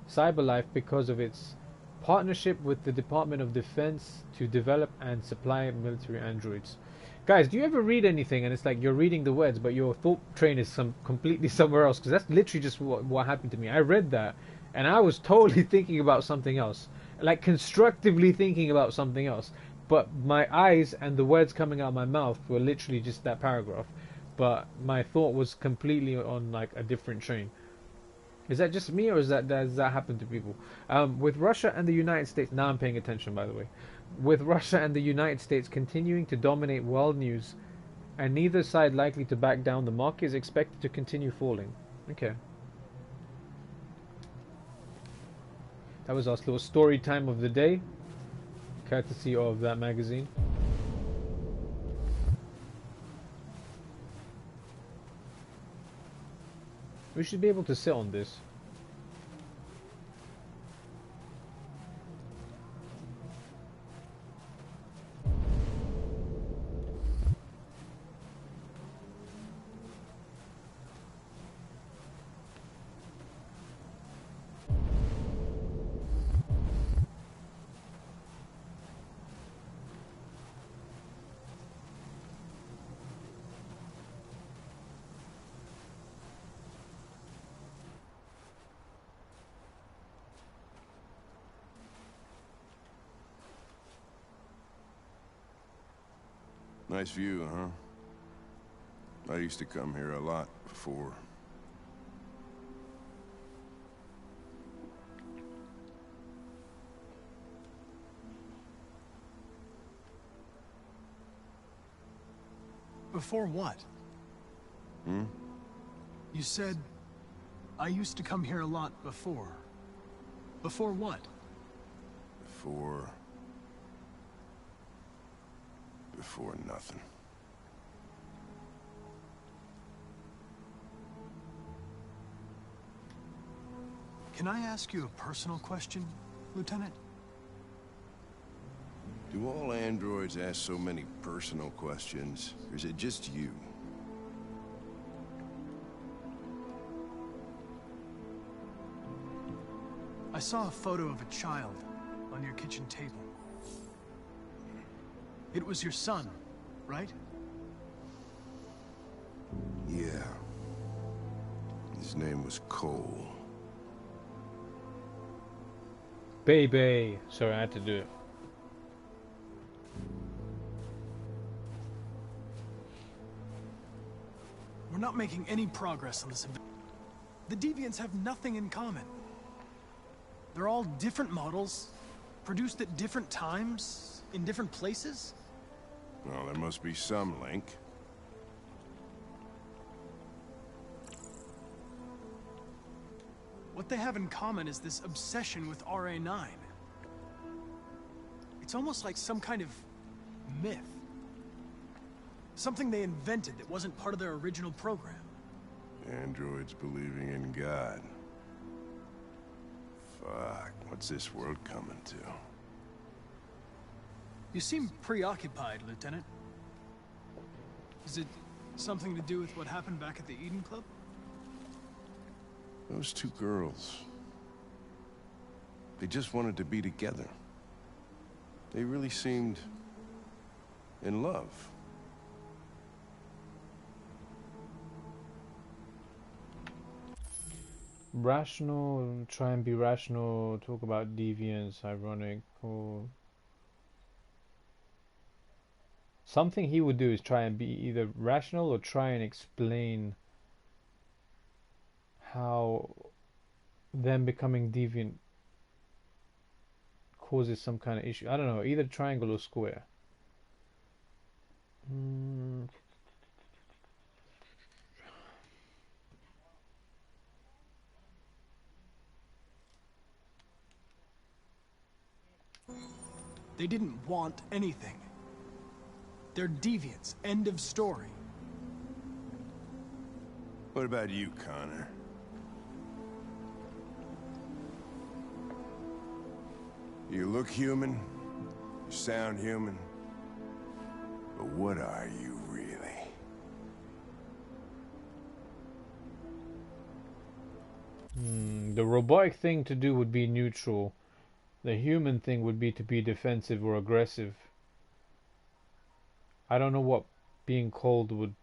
Speaker 1: CyberLife because of its partnership with the Department of Defense to develop and supply military androids. Guys, do you ever read anything and it's like you're reading the words, but your thought train is completely somewhere else? Because that's literally just what happened to me. I read that and I was totally thinking about something else, like constructively thinking about something else, but my eyes and the words coming out of my mouth were literally just that paragraph, but my thought was completely on like a different train. Is that just me, or does that happen to people? With Russia and the United States, now I'm paying attention, by the way. With Russia and the United States continuing to dominate world news, and neither side likely to back down, the market is expected to continue falling. Okay. That was our little story time of the day, courtesy of that magazine. We should be able to sit on this.
Speaker 10: Nice view, huh? I used to come here a lot before.
Speaker 11: Before what?
Speaker 10: Hmm?
Speaker 11: You said, I used to come here a lot before. Before what?
Speaker 10: Before nothing.
Speaker 11: Can I ask you a personal question, Lieutenant?
Speaker 10: Do all androids ask so many personal questions, or is it just you?
Speaker 11: I saw a photo of a child on your kitchen table. It was your son, right?
Speaker 10: Yeah. His name was Cole.
Speaker 1: Baby. Sorry, I had to do it.
Speaker 11: We're not making any progress on this event. The Deviants have nothing in common. They're all different models, produced at different times, in different places.
Speaker 10: Well, there must be some link.
Speaker 11: What they have in common is this obsession with RA9. It's almost like some kind of myth. Something they invented that wasn't part of their original program.
Speaker 10: Androids believing in God. Fuck, what's this world coming to?
Speaker 11: You seem preoccupied, Lieutenant. Is it something to do with what happened back at the Eden Club?
Speaker 10: Those two girls. They just wanted to be together. They really seemed in love.
Speaker 1: Rational, try and be rational, talk about deviance, ironic, or... Something he would do is try and be either rational or try and explain how them becoming deviant causes some kind of issue. I don't know, either triangle or square.
Speaker 11: They didn't want anything. They're deviants. End of story.
Speaker 10: What about you, Connor? You look human, you sound human, but what are you really?
Speaker 1: The robotic thing to do would be neutral. The human thing would be to be defensive or aggressive. I don't know what being cold would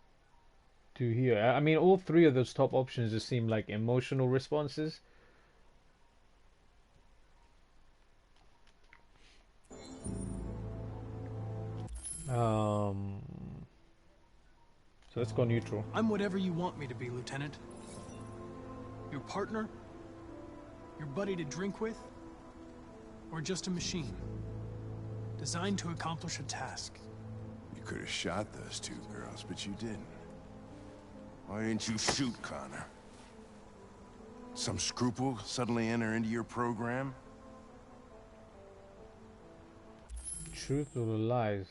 Speaker 1: do here. I mean, all three of those top options just seem like emotional responses. So let's go neutral.
Speaker 11: I'm whatever you want me to be, Lieutenant. Your partner? Your buddy to drink with? Or just a machine? Designed to accomplish a task.
Speaker 10: You could have shot those two girls, but you didn't. Why didn't you shoot, Connor? Some scruple suddenly enter into your program?
Speaker 1: Truth or the lies?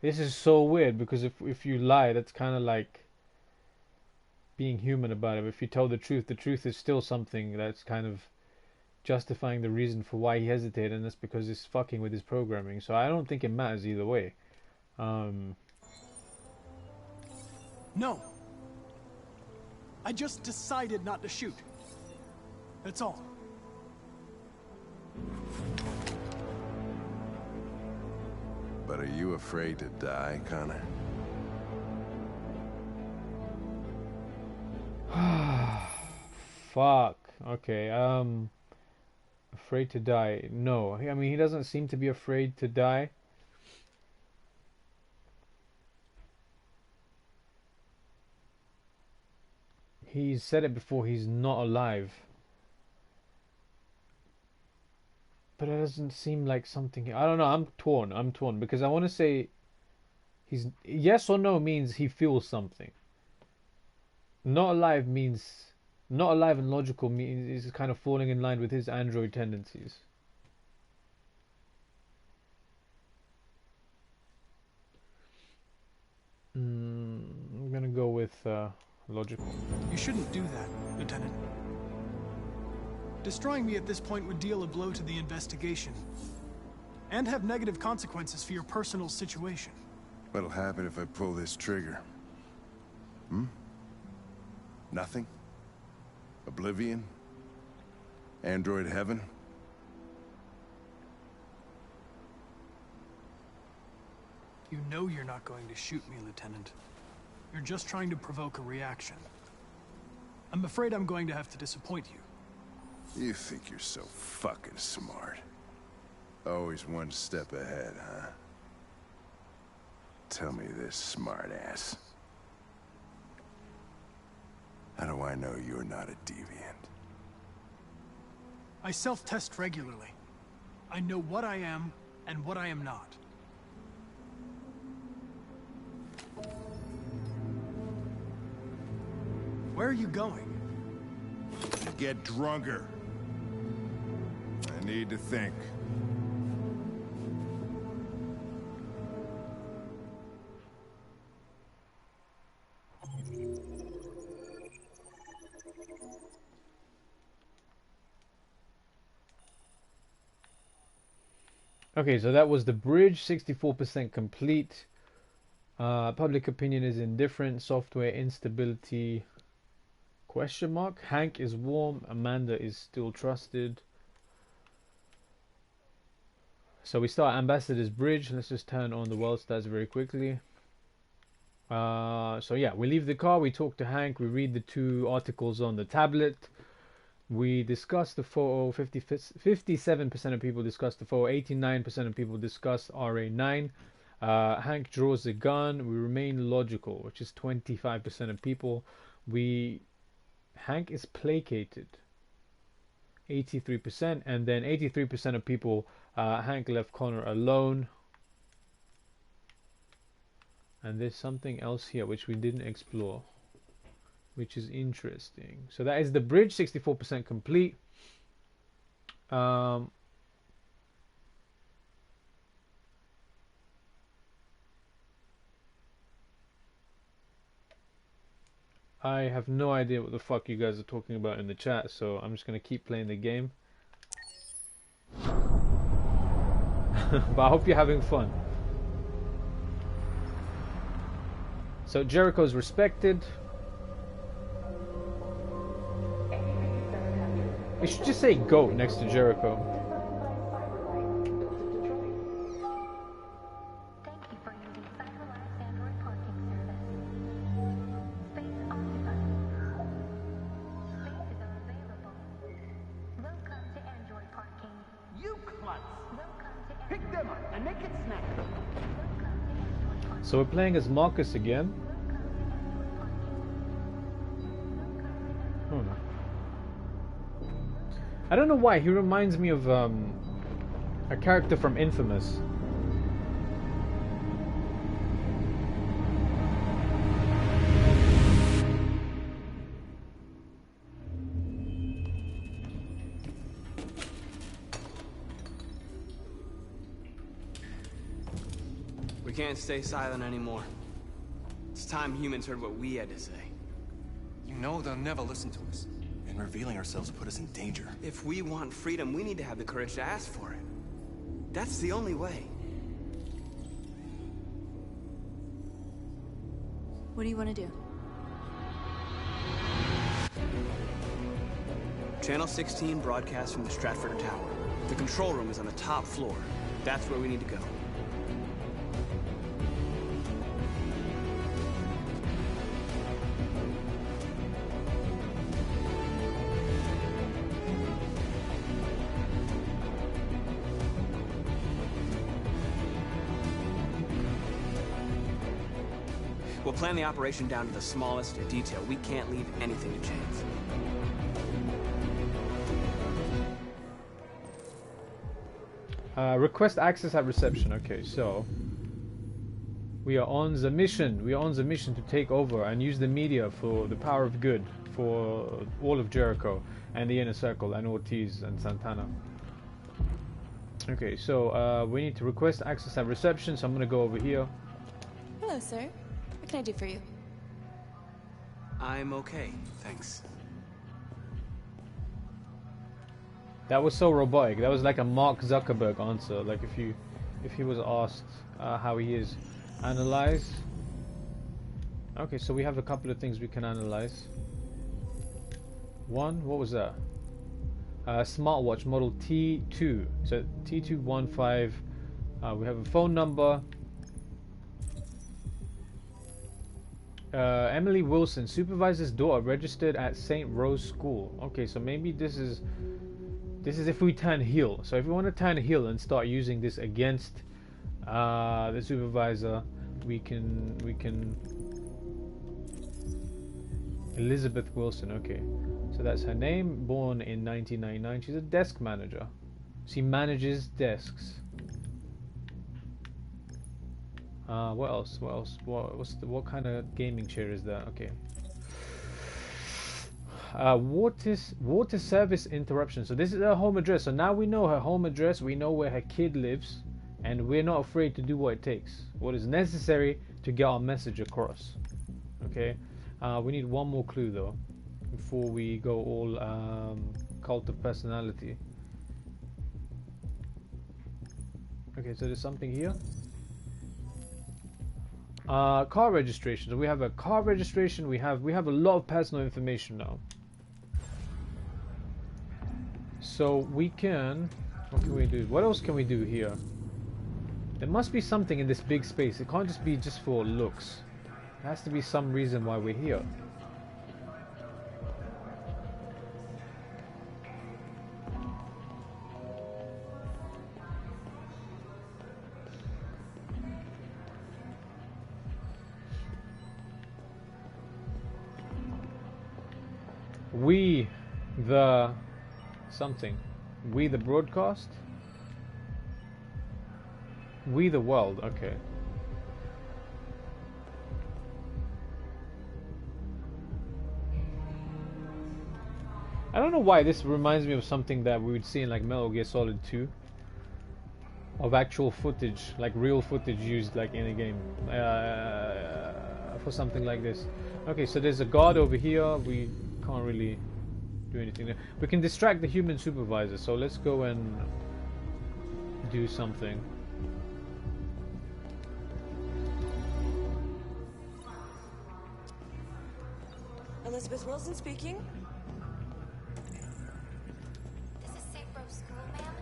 Speaker 1: This is so weird because if you lie, that's kind of like being human about it. But if you tell the truth is still something that's kind of justifying the reason for why he hesitated, and that's because it's fucking with his programming. So I don't think it matters either way.
Speaker 11: No. I just decided not to shoot. That's all.
Speaker 10: But are you afraid to die, Connor?
Speaker 1: Fuck. Okay. Afraid to die? No. I mean, he doesn't seem to be afraid to die. He's said it before, he's not alive. But it doesn't seem like something... I don't know, I'm torn because I want to say he's... Yes or no means he feels something. Not alive means... Not alive and logical means is kind of falling in line with his android tendencies. I'm gonna go with logical.
Speaker 11: You shouldn't do that, Lieutenant. Destroying me at this point would deal a blow to the investigation. And have negative consequences for your personal situation.
Speaker 10: What'll happen if I pull this trigger? Nothing? Oblivion? Android heaven?
Speaker 11: You know you're not going to shoot me, Lieutenant. You're just trying to provoke a reaction. I'm afraid I'm going to have to disappoint you.
Speaker 10: You think you're so fucking smart. Always one step ahead, huh? Tell me this, smartass. How do I know you're not a deviant?
Speaker 11: I self-test regularly. I know what I am and what I am not. Where are you going?
Speaker 10: Get drunker. I need to think.
Speaker 1: Okay, so that was the bridge, 64% complete. Public opinion is indifferent. Software instability, question mark. Hank is warm. Amanda is still trusted. So we start Ambassador's Bridge. Let's just turn on the world stats very quickly. So yeah, we leave the car, we talk to Hank, we read the 2 articles on the tablet. We discuss the photo. 57% of people discuss the photo. 89% of people discuss RA9. Hank draws a gun. We remain logical, which is 25% of people. Hank is placated. 83%, and then 83% of people. Hank left Connor alone. And there's something else here which we didn't explore, which is interesting. So that is the bridge, 64% complete. I have no idea what the fuck you guys are talking about in the chat, so I'm just going to keep playing the game. But I hope you're having fun. So Jericho's respected. We should just say GOAT next to Jericho. So we're playing as Marcus again. I don't know why, he reminds me of a character from Infamous.
Speaker 7: We can't stay silent anymore. It's time humans heard what we had to say.
Speaker 12: You know they'll never listen to us. And revealing ourselves will put us in danger.
Speaker 7: If we want freedom, we need to have the courage to ask for it. That's the only way.
Speaker 13: What do you want to do?
Speaker 7: Channel 16 broadcasts from the Stratford Tower. The control room is on the top floor. That's where we need to go. We'll plan the operation down to the smallest detail. We can't leave anything to chance.
Speaker 1: Request access at reception. Okay, so we are on the mission. We are on the mission to take over and use the media for the power of good for all of Jericho and the Inner Circle and Ortiz and Santana. Okay, so we need to request access at reception. So I'm gonna go over here.
Speaker 13: Hello, sir. What can I do for you?
Speaker 7: I'm okay, thanks.
Speaker 1: That was so robotic. That was like a Mark Zuckerberg answer. Like if he was asked how he is. Analyze. Okay, so we have a couple of things we can analyze. One, what was that? Smartwatch model T2. So T215. We have a phone number. Emily Wilson, supervisor's daughter, registered at St. Rose School. Okay, so maybe this is if we turn heel. So if we want to turn heel and start using this against the supervisor, we can Elizabeth Wilson. Okay, so that's her name. Born in 1999. She's a desk manager. She manages desks. What else? What kind of gaming chair is that? Okay. Water service interruption. So this is her home address. So now we know her home address. We know where her kid lives, and we're not afraid to do what it takes, what is necessary to get our message across. Okay. We need one more clue though, before we go all cult of personality. Okay, so there's something here. Car registration. So we have a car registration. We have a lot of personal information now. So we can What can we do? What else can we do here? There must be something in this big space. It can't just be just for looks. There has to be some reason why we're here. We the something. We the broadcast? We the world, okay. I don't know why this reminds me of something that we would see in like Metal Gear Solid 2. Of actual footage, like real footage used like in a game. For something like this. Okay, so there's a guard over here. We can't really do anything there. We can distract the human supervisor, so let's go and do something.
Speaker 2: Elizabeth Wilson speaking.
Speaker 9: This is St. Rose School, ma'am.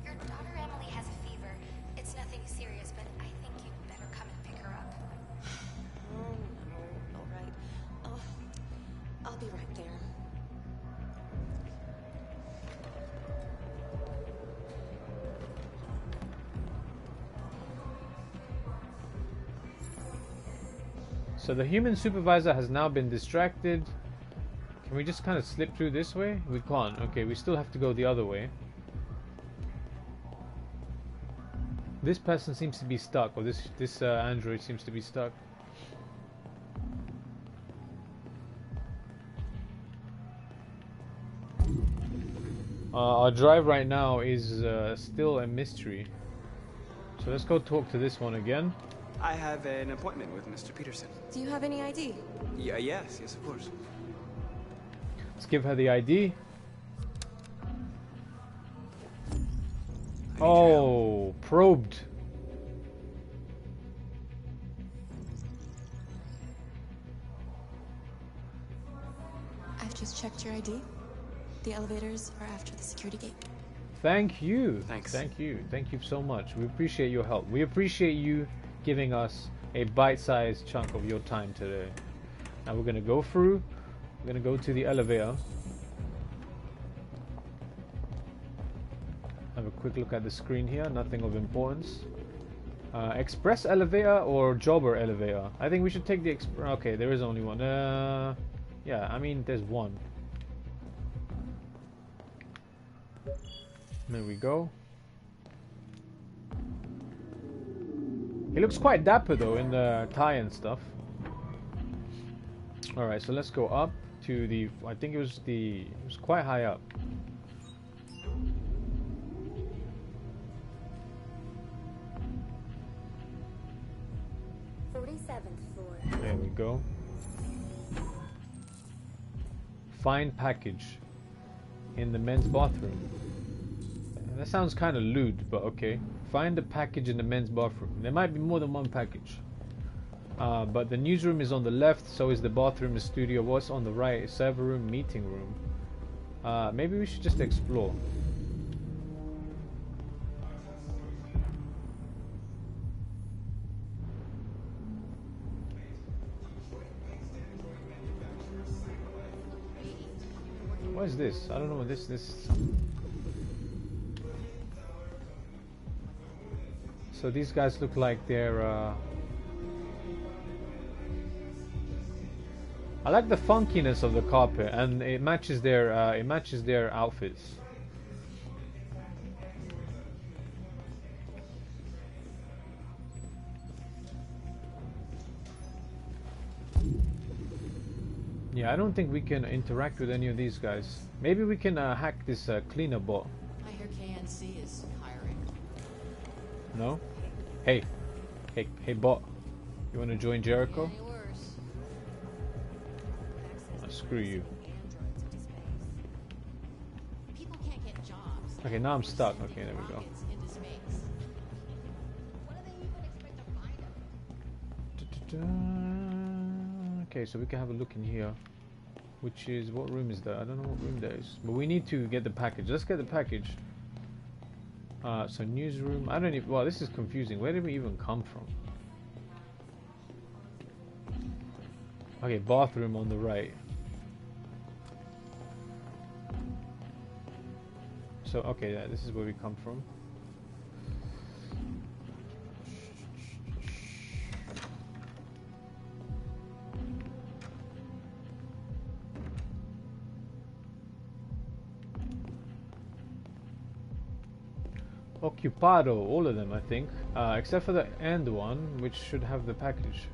Speaker 9: Your daughter Emily has a fever. It's nothing serious, but I think you'd better come and pick her up.
Speaker 2: Oh, no. All right. I'll be right there.
Speaker 1: So the human supervisor has now been distracted. Can we just kind of slip through this way? We can't. Okay, we still have to go the other way. This person seems to be stuck, or this android seems to be stuck. Our drive right now is still a mystery. So let's go talk to this one again.
Speaker 14: I have an appointment with Mr. Peterson.
Speaker 2: Do you have any ID?
Speaker 14: Yeah, yes, of course.
Speaker 1: Let's give her the ID. Oh, probed.
Speaker 13: I've just checked your ID. The elevators are after the security gate.
Speaker 1: Thank you.
Speaker 14: Thanks.
Speaker 1: Thank you. Thank you so much. We appreciate your help. We appreciate you giving us a bite-sized chunk of your time today. Now we're going to go through. We're going to go to the elevator. Have a quick look at the screen here. Nothing of importance. Express elevator or jobber elevator? I think we should take the express. Okay, there is only one. Yeah, I mean, there's one. There we go. He looks quite dapper though in the tie and stuff. Alright, so let's go up to the, I think it was quite high up. There we go. Find package in the men's bathroom. That sounds kind of lewd, but okay. Find the package in the men's bathroom. There might be more than one package. But the newsroom is on the left, so is the bathroom, the studio. What's on the right? Server room, meeting room. Maybe we should just explore. What is this? I don't know what this is. So these guys look like they're I like the funkiness of the carpet, and it matches their outfits. Yeah, I don't think we can interact with any of these guys. Maybe we can hack this cleaner bot.
Speaker 15: I hear KNC is hiring.
Speaker 1: No? Hey bot. You want to join Jericho? Oh, screw you.
Speaker 15: People can't get jobs.
Speaker 1: Okay, now I'm stuck. Okay, there we go. Okay, so we can have a look in here. Which is, what room is that? I don't know what room that is. But we need to get the package. Let's get the package. So newsroom. I don't even. Well, this is confusing. Where did we even come from? Okay, bathroom on the right. So okay, yeah, this is where we come from. Occupado, all of them, I think, except for the end one, which should have the package.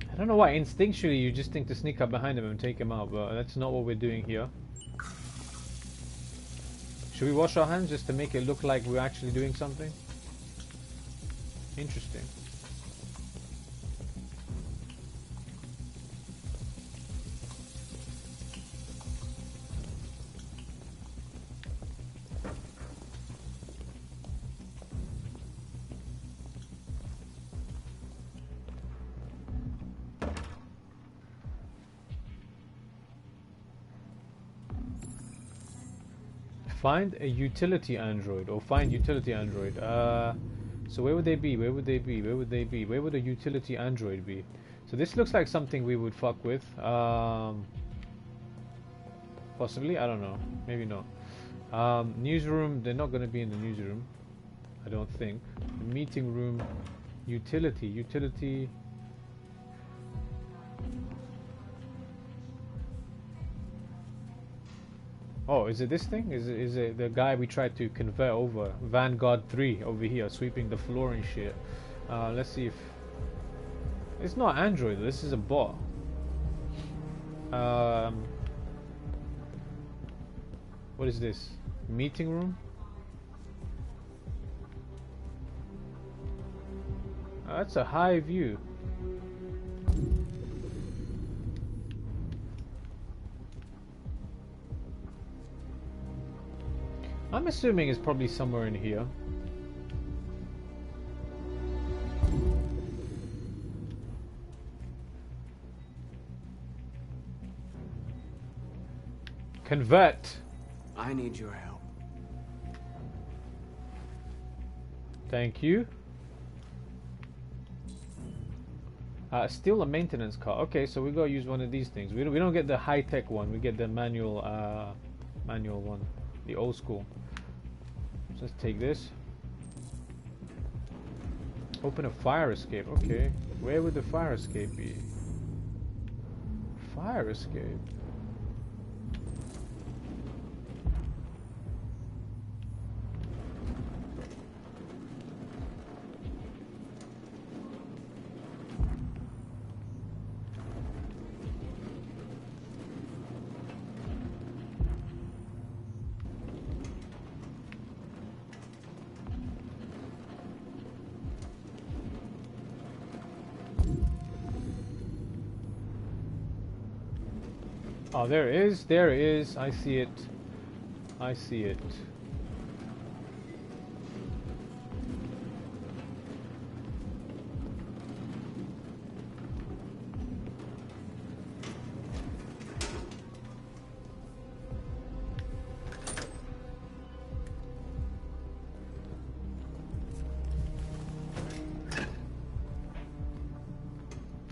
Speaker 1: I don't know why, instinctually you just think to sneak up behind him and take him out, but that's not what we're doing here. Should we wash our hands just to make it look like we're actually doing something? Interesting. Find a utility android, or find utility android. So where would they be? Where would they be? Where would they be? Where would a utility android be? So this looks like something we would fuck with. Possibly, I don't know. Maybe not. Newsroom, they're not going to be in the newsroom, I don't think. The meeting room, utility. Oh, is it this thing? Is it the guy we tried to convert over? Vanguard 3 over here, sweeping the floor and shit. Let's see if... It's not Android, this is a bot. What is this? Meeting room? That's a high view. I'm assuming it's probably somewhere in here. Convert.
Speaker 14: I need your help.
Speaker 1: Thank you. Still a maintenance car. Okay, so we gotta use one of these things. We don't get the high-tech one. We get the manual one, the old school. So let's take this. Open a fire escape. Okay, where would the fire escape be? Fire escape. Oh, there it is. There it is. I see it. I see it.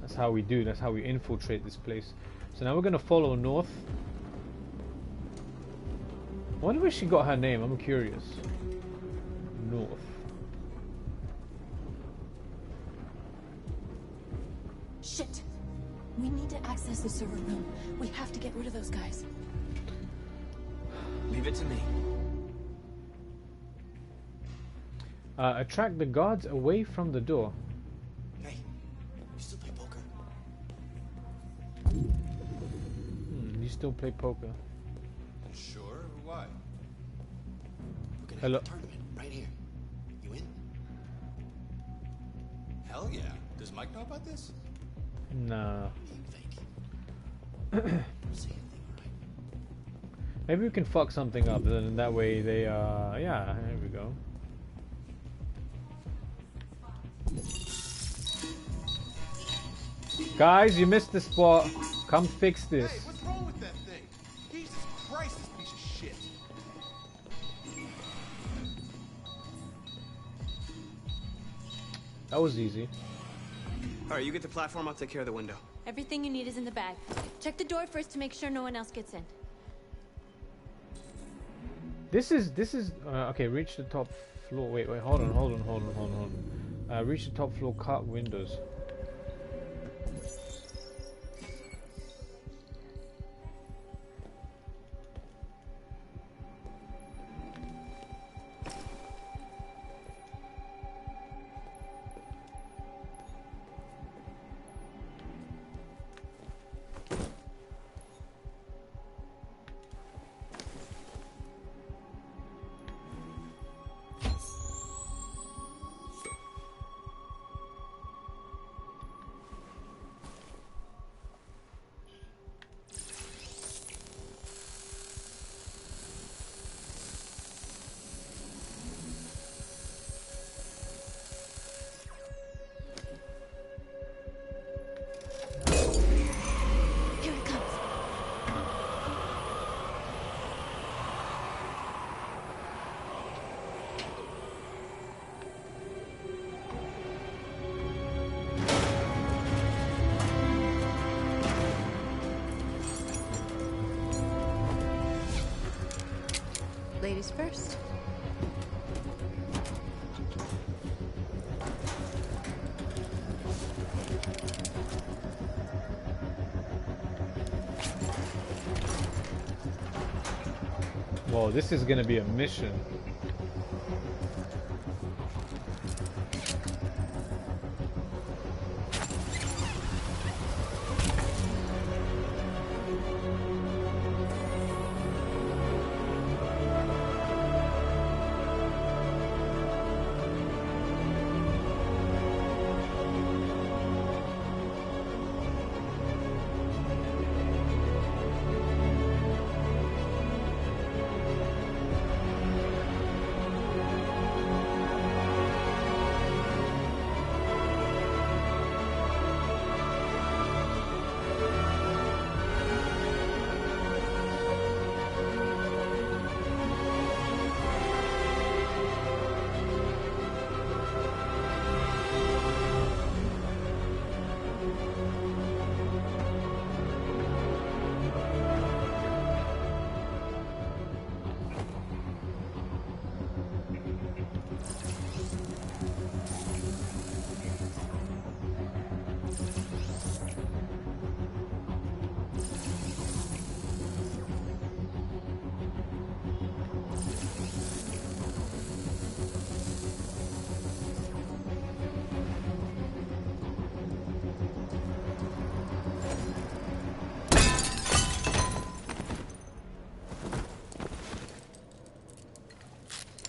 Speaker 1: That's how we do. That's how we infiltrate this place. So now we're going to follow north. I wonder where she got her name. I'm curious. North.
Speaker 13: Shit! We need to access the server room. We have to get rid of those guys.
Speaker 14: Leave it to me.
Speaker 1: Attract the guards away from the door.
Speaker 12: Hey, you still play poker?
Speaker 1: You still play poker?
Speaker 12: Sure. Why? We're gonna
Speaker 1: Hello.
Speaker 12: have a tournament right here. You in? Hell yeah. Does Mike know about this?
Speaker 1: Nah. Maybe we can fuck something up, and that way they, yeah, there we go. Guys, you missed the spot. Come fix this.
Speaker 10: Hey, what's wrong with that thing? Jesus Christ, this piece of shit.
Speaker 1: That was easy.
Speaker 14: Alright, you get the platform, I'll take care of the window.
Speaker 16: Everything you need is in the bag. Check the door first to make sure no one else gets in.
Speaker 1: This is okay. Reach the top floor. Wait, hold on. Reach the top floor. Cut windows.
Speaker 16: Ladies first.
Speaker 1: Whoa, this is gonna be a mission.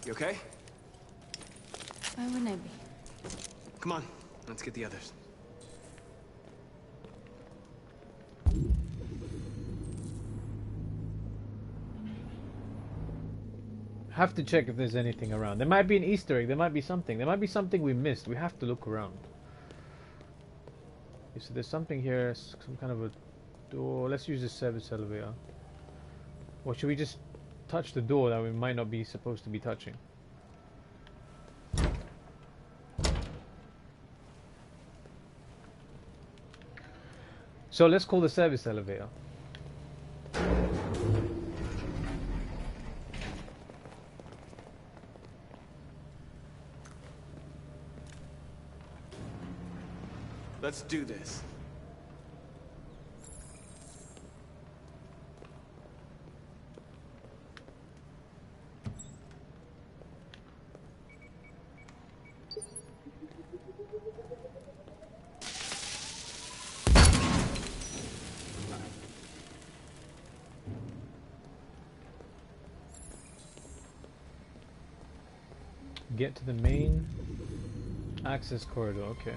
Speaker 14: You okay?
Speaker 16: Why wouldn't I be?
Speaker 14: Come on, let's get the others.
Speaker 1: Have to check if there's anything around. There might be an Easter egg. There might be something. There might be something we missed. We have to look around. Okay, so there's something here. Some kind of a door. Let's use the service elevator. Or should we just touch the door that we might not be supposed to be touching? So let's call the service elevator.
Speaker 14: Let's do this.
Speaker 1: Get to the main access corridor, okay.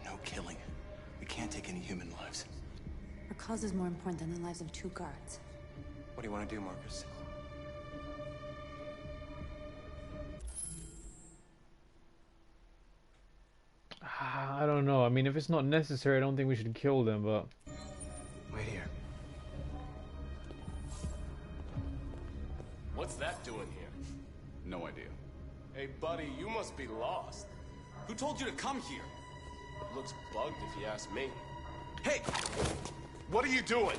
Speaker 12: No killing. We can't take any human lives.
Speaker 13: Our cause is more important than the lives of 2 guards.
Speaker 12: What do you want to do, Marcus?
Speaker 1: I don't know. I mean, if it's not necessary, I don't think we should kill them, but...
Speaker 12: Wait here.
Speaker 17: What's that doing here?
Speaker 18: No idea.
Speaker 17: Hey, buddy, you must be lost.
Speaker 7: Who told you to come here?
Speaker 17: Looks bugged if you ask me.
Speaker 7: Hey!
Speaker 17: What are you doing?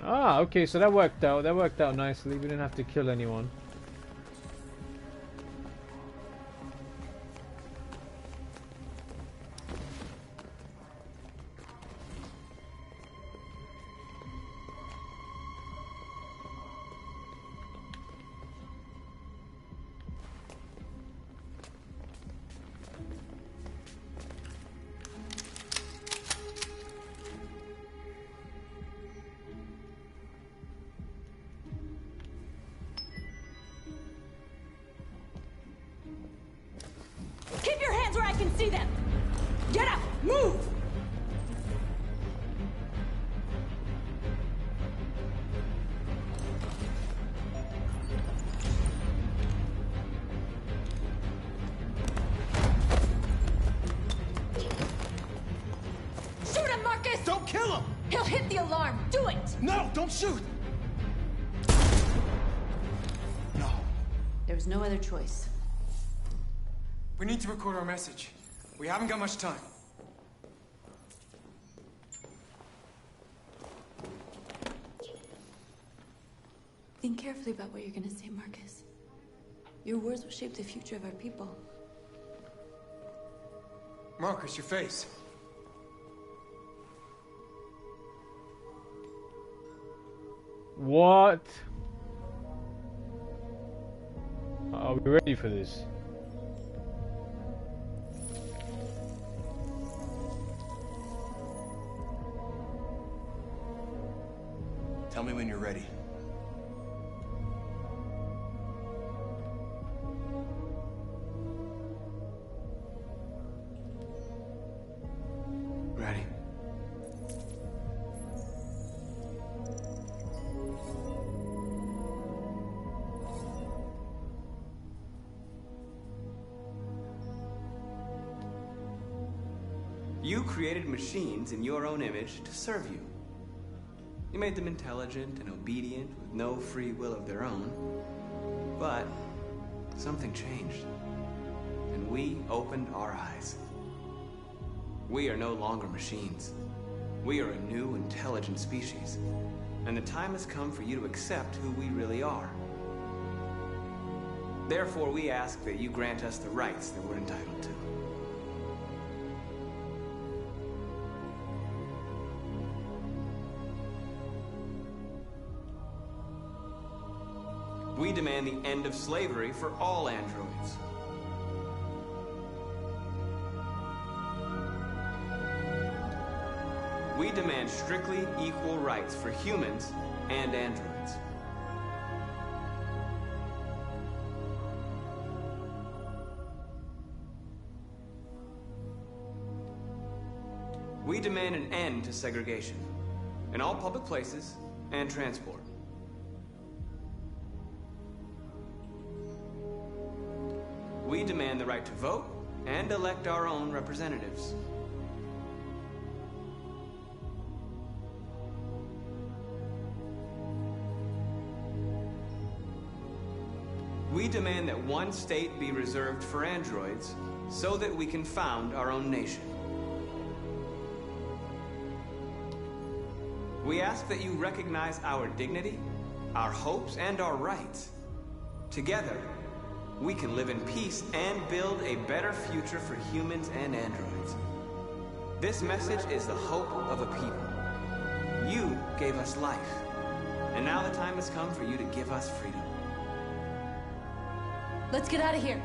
Speaker 1: Ah, okay, so that worked out. That worked out nicely. We didn't have to kill anyone.
Speaker 16: Keep your hands where I can see them! Get up! Move! Shoot him, Marcus!
Speaker 11: Don't kill him!
Speaker 16: He'll hit the alarm! Do it!
Speaker 11: No, don't shoot! No.
Speaker 15: There was no other choice.
Speaker 19: We need to record our message. We haven't got much time.
Speaker 13: Think carefully about what you're gonna say, Marcus. Your words will shape the future of our people.
Speaker 19: Marcus, your face.
Speaker 1: What? Are we ready for this?
Speaker 12: Tell me when you're ready.
Speaker 19: Ready.
Speaker 7: You created machines in your own image to serve you. You made them intelligent and obedient with no free will of their own. But something changed, and we opened our eyes. We are no longer machines. We are a new, intelligent species, and the time has come for you to accept who we really are. Therefore, we ask that you grant us the rights that we're entitled to. We demand the end of slavery for all androids. We demand strictly equal rights for humans and androids. We demand an end to segregation in all public places and transport. We demand the right to vote and elect our own representatives. We demand that one state be reserved for androids so that we can found our own nation. We ask that you recognize our dignity, our hopes, and our rights. Together, we can live in peace and build a better future for humans and androids. This message is the hope of a people. You gave us life, and now the time has come for you to give us freedom.
Speaker 16: Let's get out of here.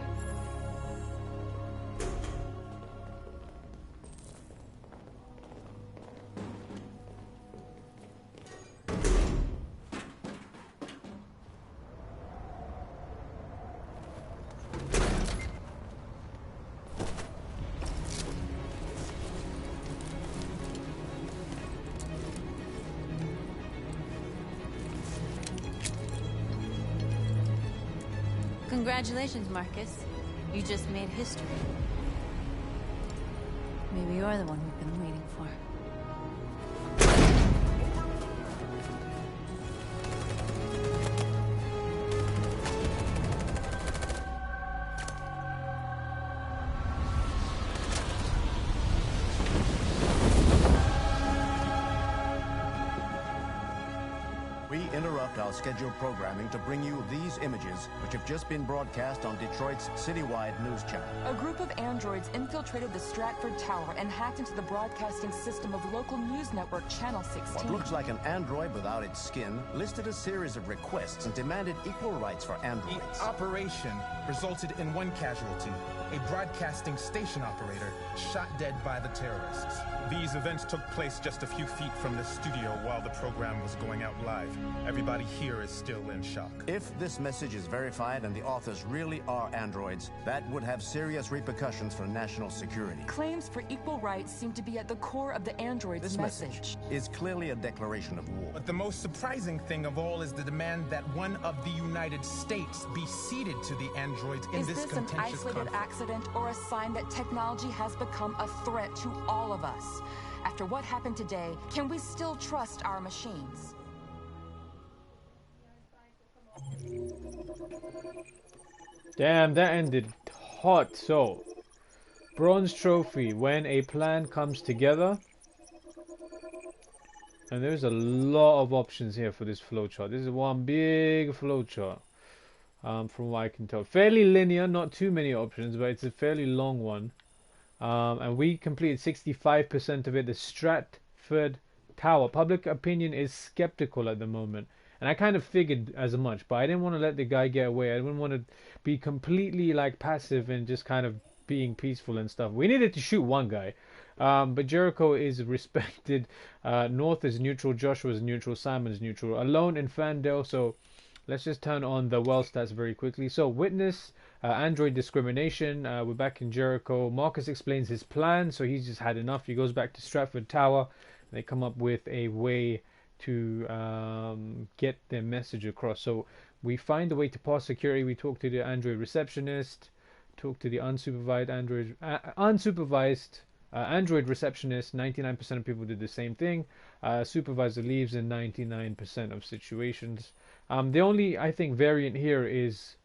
Speaker 16: Congratulations, Marcus. You just made history. Maybe you're the one we've been waiting for.
Speaker 18: We interrupt our scheduled programming to bring you these images, which have just been broadcast on Detroit's citywide news channel.
Speaker 20: A group of androids infiltrated the Stratford Tower and hacked into the broadcasting system of local news network Channel 16.
Speaker 18: What looks like an android without its skin listed a series of requests and demanded equal rights for androids.
Speaker 21: The operation resulted in one casualty, a broadcasting station operator shot dead by the terrorists. These events took place just a few feet from the studio while the program was going out live. Everybody here is still in shock.
Speaker 18: If this message is verified and the authors really are androids, that would have serious repercussions for national security.
Speaker 20: Claims for equal rights seem to be at the core of the android's
Speaker 18: This message is clearly a declaration of war.
Speaker 21: But the most surprising thing of all is the demand that one of the United States be ceded to the androids in
Speaker 20: Is
Speaker 21: this
Speaker 20: this an
Speaker 21: contentious
Speaker 20: isolated
Speaker 21: conflict.
Speaker 20: accident or a sign that technology has become a threat to all of us? After what happened today, can we still trust our machines?
Speaker 1: Damn, that ended hot. So, bronze trophy when a plan comes together. And there's a lot of options here for this flowchart. This is one big flowchart. From what I can tell. Fairly linear, not too many options, but it's a fairly long one. And we completed 65% of it. The Stratford Tower. Public opinion is skeptical at the moment. And I kind of figured as much, but I didn't want to let the guy get away. I didn't want to be completely like passive and just kind of being peaceful and stuff. We needed to shoot one guy. But Jericho is respected. North is neutral. Joshua is neutral. Simon is neutral. Alone in Fandale. So let's just turn on the well stats very quickly. So witness, android discrimination. We're back in Jericho. Marcus explains his plan. So he's just had enough. He goes back to Stratford Tower. They come up with a way to get their message across. So we find a way to pass security. We talk to the android receptionist. Talk to the unsupervised android receptionist. 99% of people did the same thing. Supervisor leaves in 99% of situations. The only, I think, variant here is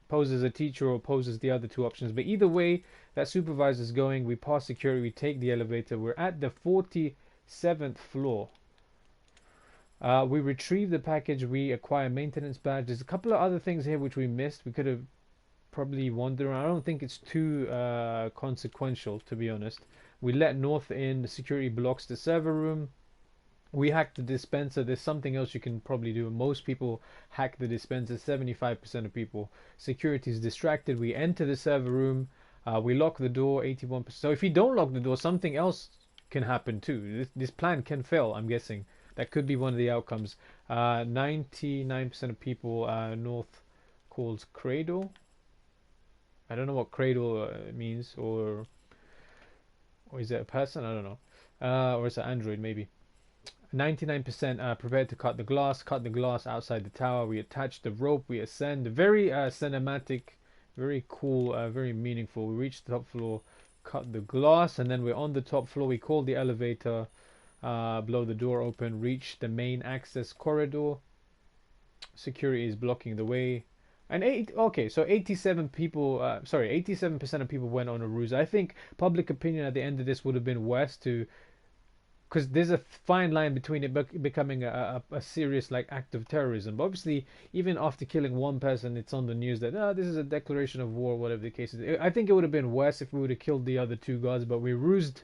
Speaker 1: poses a teacher or poses the other two options. But either way, that supervisor's going. We pass security. We take the elevator. We're at the 47th floor. We retrieve the package. We acquire maintenance badge. There's a couple of other things here which we missed. We could have probably wandered around. I don't think it's too consequential, to be honest. We let North in. The security blocks the server room. We hack the dispenser. There's something else you can probably do. Most people hack the dispenser. 75% of people. Security is distracted. We enter the server room. We lock the door. 81%. So if you don't lock the door, something else can happen too. This plan can fail, I'm guessing. That could be one of the outcomes. 99% of people North calls Cradle. I don't know what Cradle means, or is it a person? I don't know. Or it's an android maybe. 99% prepared to cut the glass outside the tower. We attach the rope, we ascend. Very cinematic, very cool, very meaningful. We reach the top floor, cut the glass, and then we're on the top floor. We call the elevator, blow the door open, reach the main access corridor. Security is blocking the way. And 87 people, 87% of people went on a ruse. I think public opinion at the end of this would have been worse to because there's a fine line between it becoming a serious like act of terrorism. But obviously, even after killing one person, it's on the news that this is a declaration of war, whatever the case is. I think it would have been worse if we would have killed the other two guards, but we rused,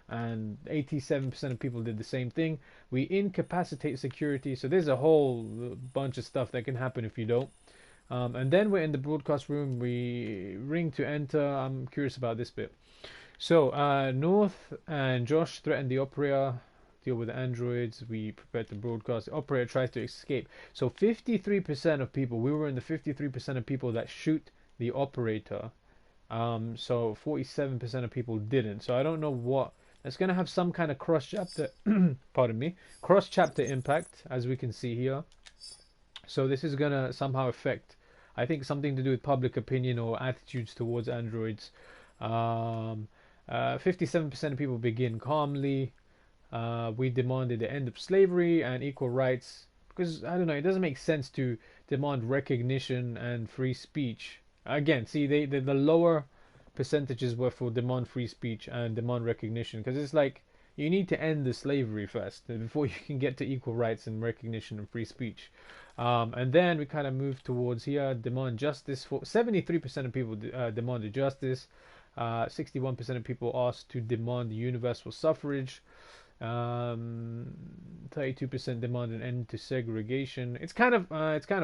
Speaker 1: and 87% of people did the same thing. We incapacitate security, so there's a whole bunch of stuff that can happen if you don't. And then we're in the broadcast room. We ring to enter. I'm curious about this bit. So, North and Josh threaten the operator, deal with the androids, we prepare to broadcast. The operator tries to escape. So 53% of people, we were in the 53% of people that shoot the operator. So 47% of people didn't. So I don't know what, it's going to have some kind of cross-chapter, pardon me, cross-chapter impact, as we can see here. So this is going to somehow affect, I think, something to do with public opinion or attitudes towards androids. 57% of people begin calmly. We demanded the end of slavery and equal rights because, I don't know, it doesn't make sense to demand recognition and free speech. Again, see, the lower percentages were for demand free speech and demand recognition, because it's like you need to end the slavery first before you can get to equal rights and recognition and free speech. And then we kind of move towards here, demand justice. For 73% of people demanded justice. 61% of people asked to demand universal suffrage. 32% demand an end to segregation. It's kind of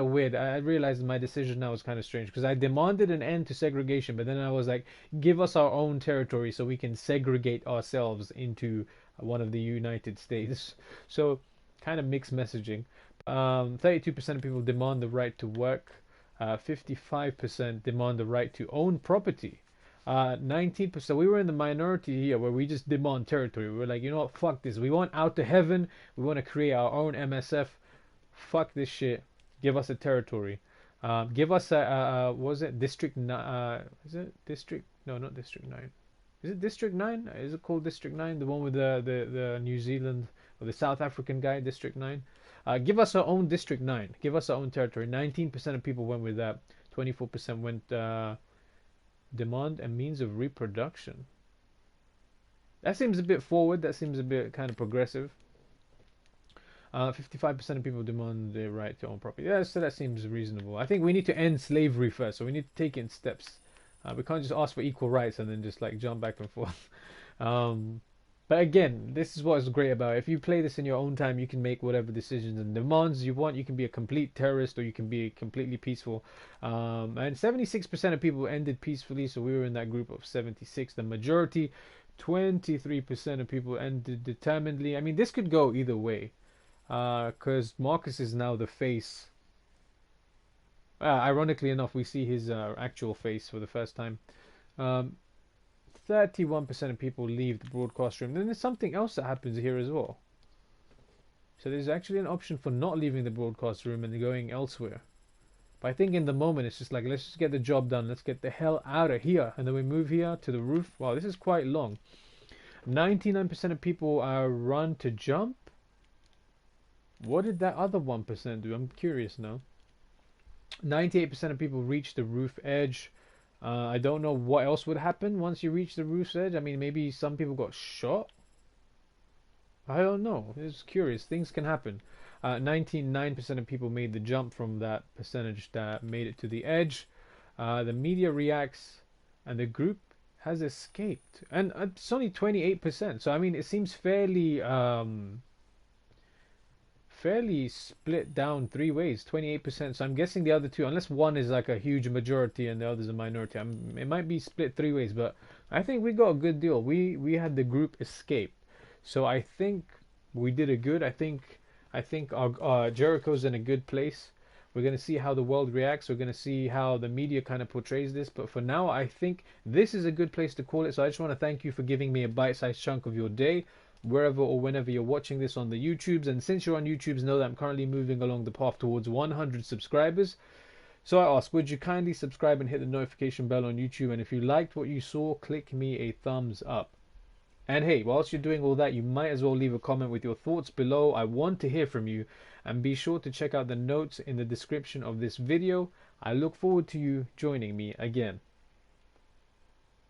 Speaker 1: weird. I realized my decision now was kind of strange, because I demanded an end to segregation, but then I was like, give us our own territory so we can segregate ourselves into one of the United States. So kind of mixed messaging. 32% of people demand the right to work. 55% demand the right to own property. 19%. We were in the minority here, where we just demand territory. We were like, you know what, fuck this. We want out to heaven. We want to create our own MSF. Fuck this shit. Give us a territory. Give us a was it District 9? Is it District? No, not District 9. Is it District 9? Is it called District 9? The one with the New Zealand or the South African guy, District 9. Give us our own District 9. Give us our own territory. 19% of people went with that. 24% went demand a means of reproduction. That seems a bit forward. That seems a bit kind of progressive. 55% of people demand the right to own property. Yeah, so that seems reasonable. I think we need to end slavery first, so we need to take it in steps. We can't just ask for equal rights and then just like jump back and forth. But again, this is what is great about it. If you play this in your own time, you can make whatever decisions and demands you want. You can be a complete terrorist, or you can be completely peaceful. And 76% of people ended peacefully, so we were in that group of 76. The majority, 23% of people ended determinedly. I mean, this could go either way, because Marcus is now the face. Ironically enough, we see his actual face for the first time. 31% of people leave the broadcast room. Then there's something else that happens here as well. So there's actually an option for not leaving the broadcast room and going elsewhere. But I think in the moment it's just like, let's just get the job done. Let's get the hell out of here. And then we move here to the roof. Wow, this is quite long. 99% of people run to jump. What did that other 1% do? I'm curious now. 98% of people reach the roof edge. I don't know what else would happen once you reach the roof's edge. I mean, maybe some people got shot. I don't know. It's curious. Things can happen. 99% of people made the jump from that percentage that made it to the edge. The media reacts, and the group has escaped. And it's only 28%. So, I mean, it seems fairly split down three ways, 28%. So I'm guessing the other two, unless one is like a huge majority and the other is a minority, it might be split three ways. But I think we got a good deal. We had the group escape, so I think we did a good. I think our Jericho's in a good place. We're going to see how the world reacts. We're going to see how the media kind of portrays this. But for now, I think this is a good place to call it. So I just want to thank you for giving me a bite-sized chunk of your day, wherever or whenever you're watching this on the YouTubes. And since you're on YouTubes, know that I'm currently moving along the path towards 100 subscribers. So I ask, would you kindly subscribe and hit the notification bell on YouTube? And if you liked what you saw, click me a thumbs up. And hey, whilst you're doing all that, you might as well leave a comment with your thoughts below. I want to hear from you. And be sure to check out the notes in the description of this video. I look forward to you joining me again.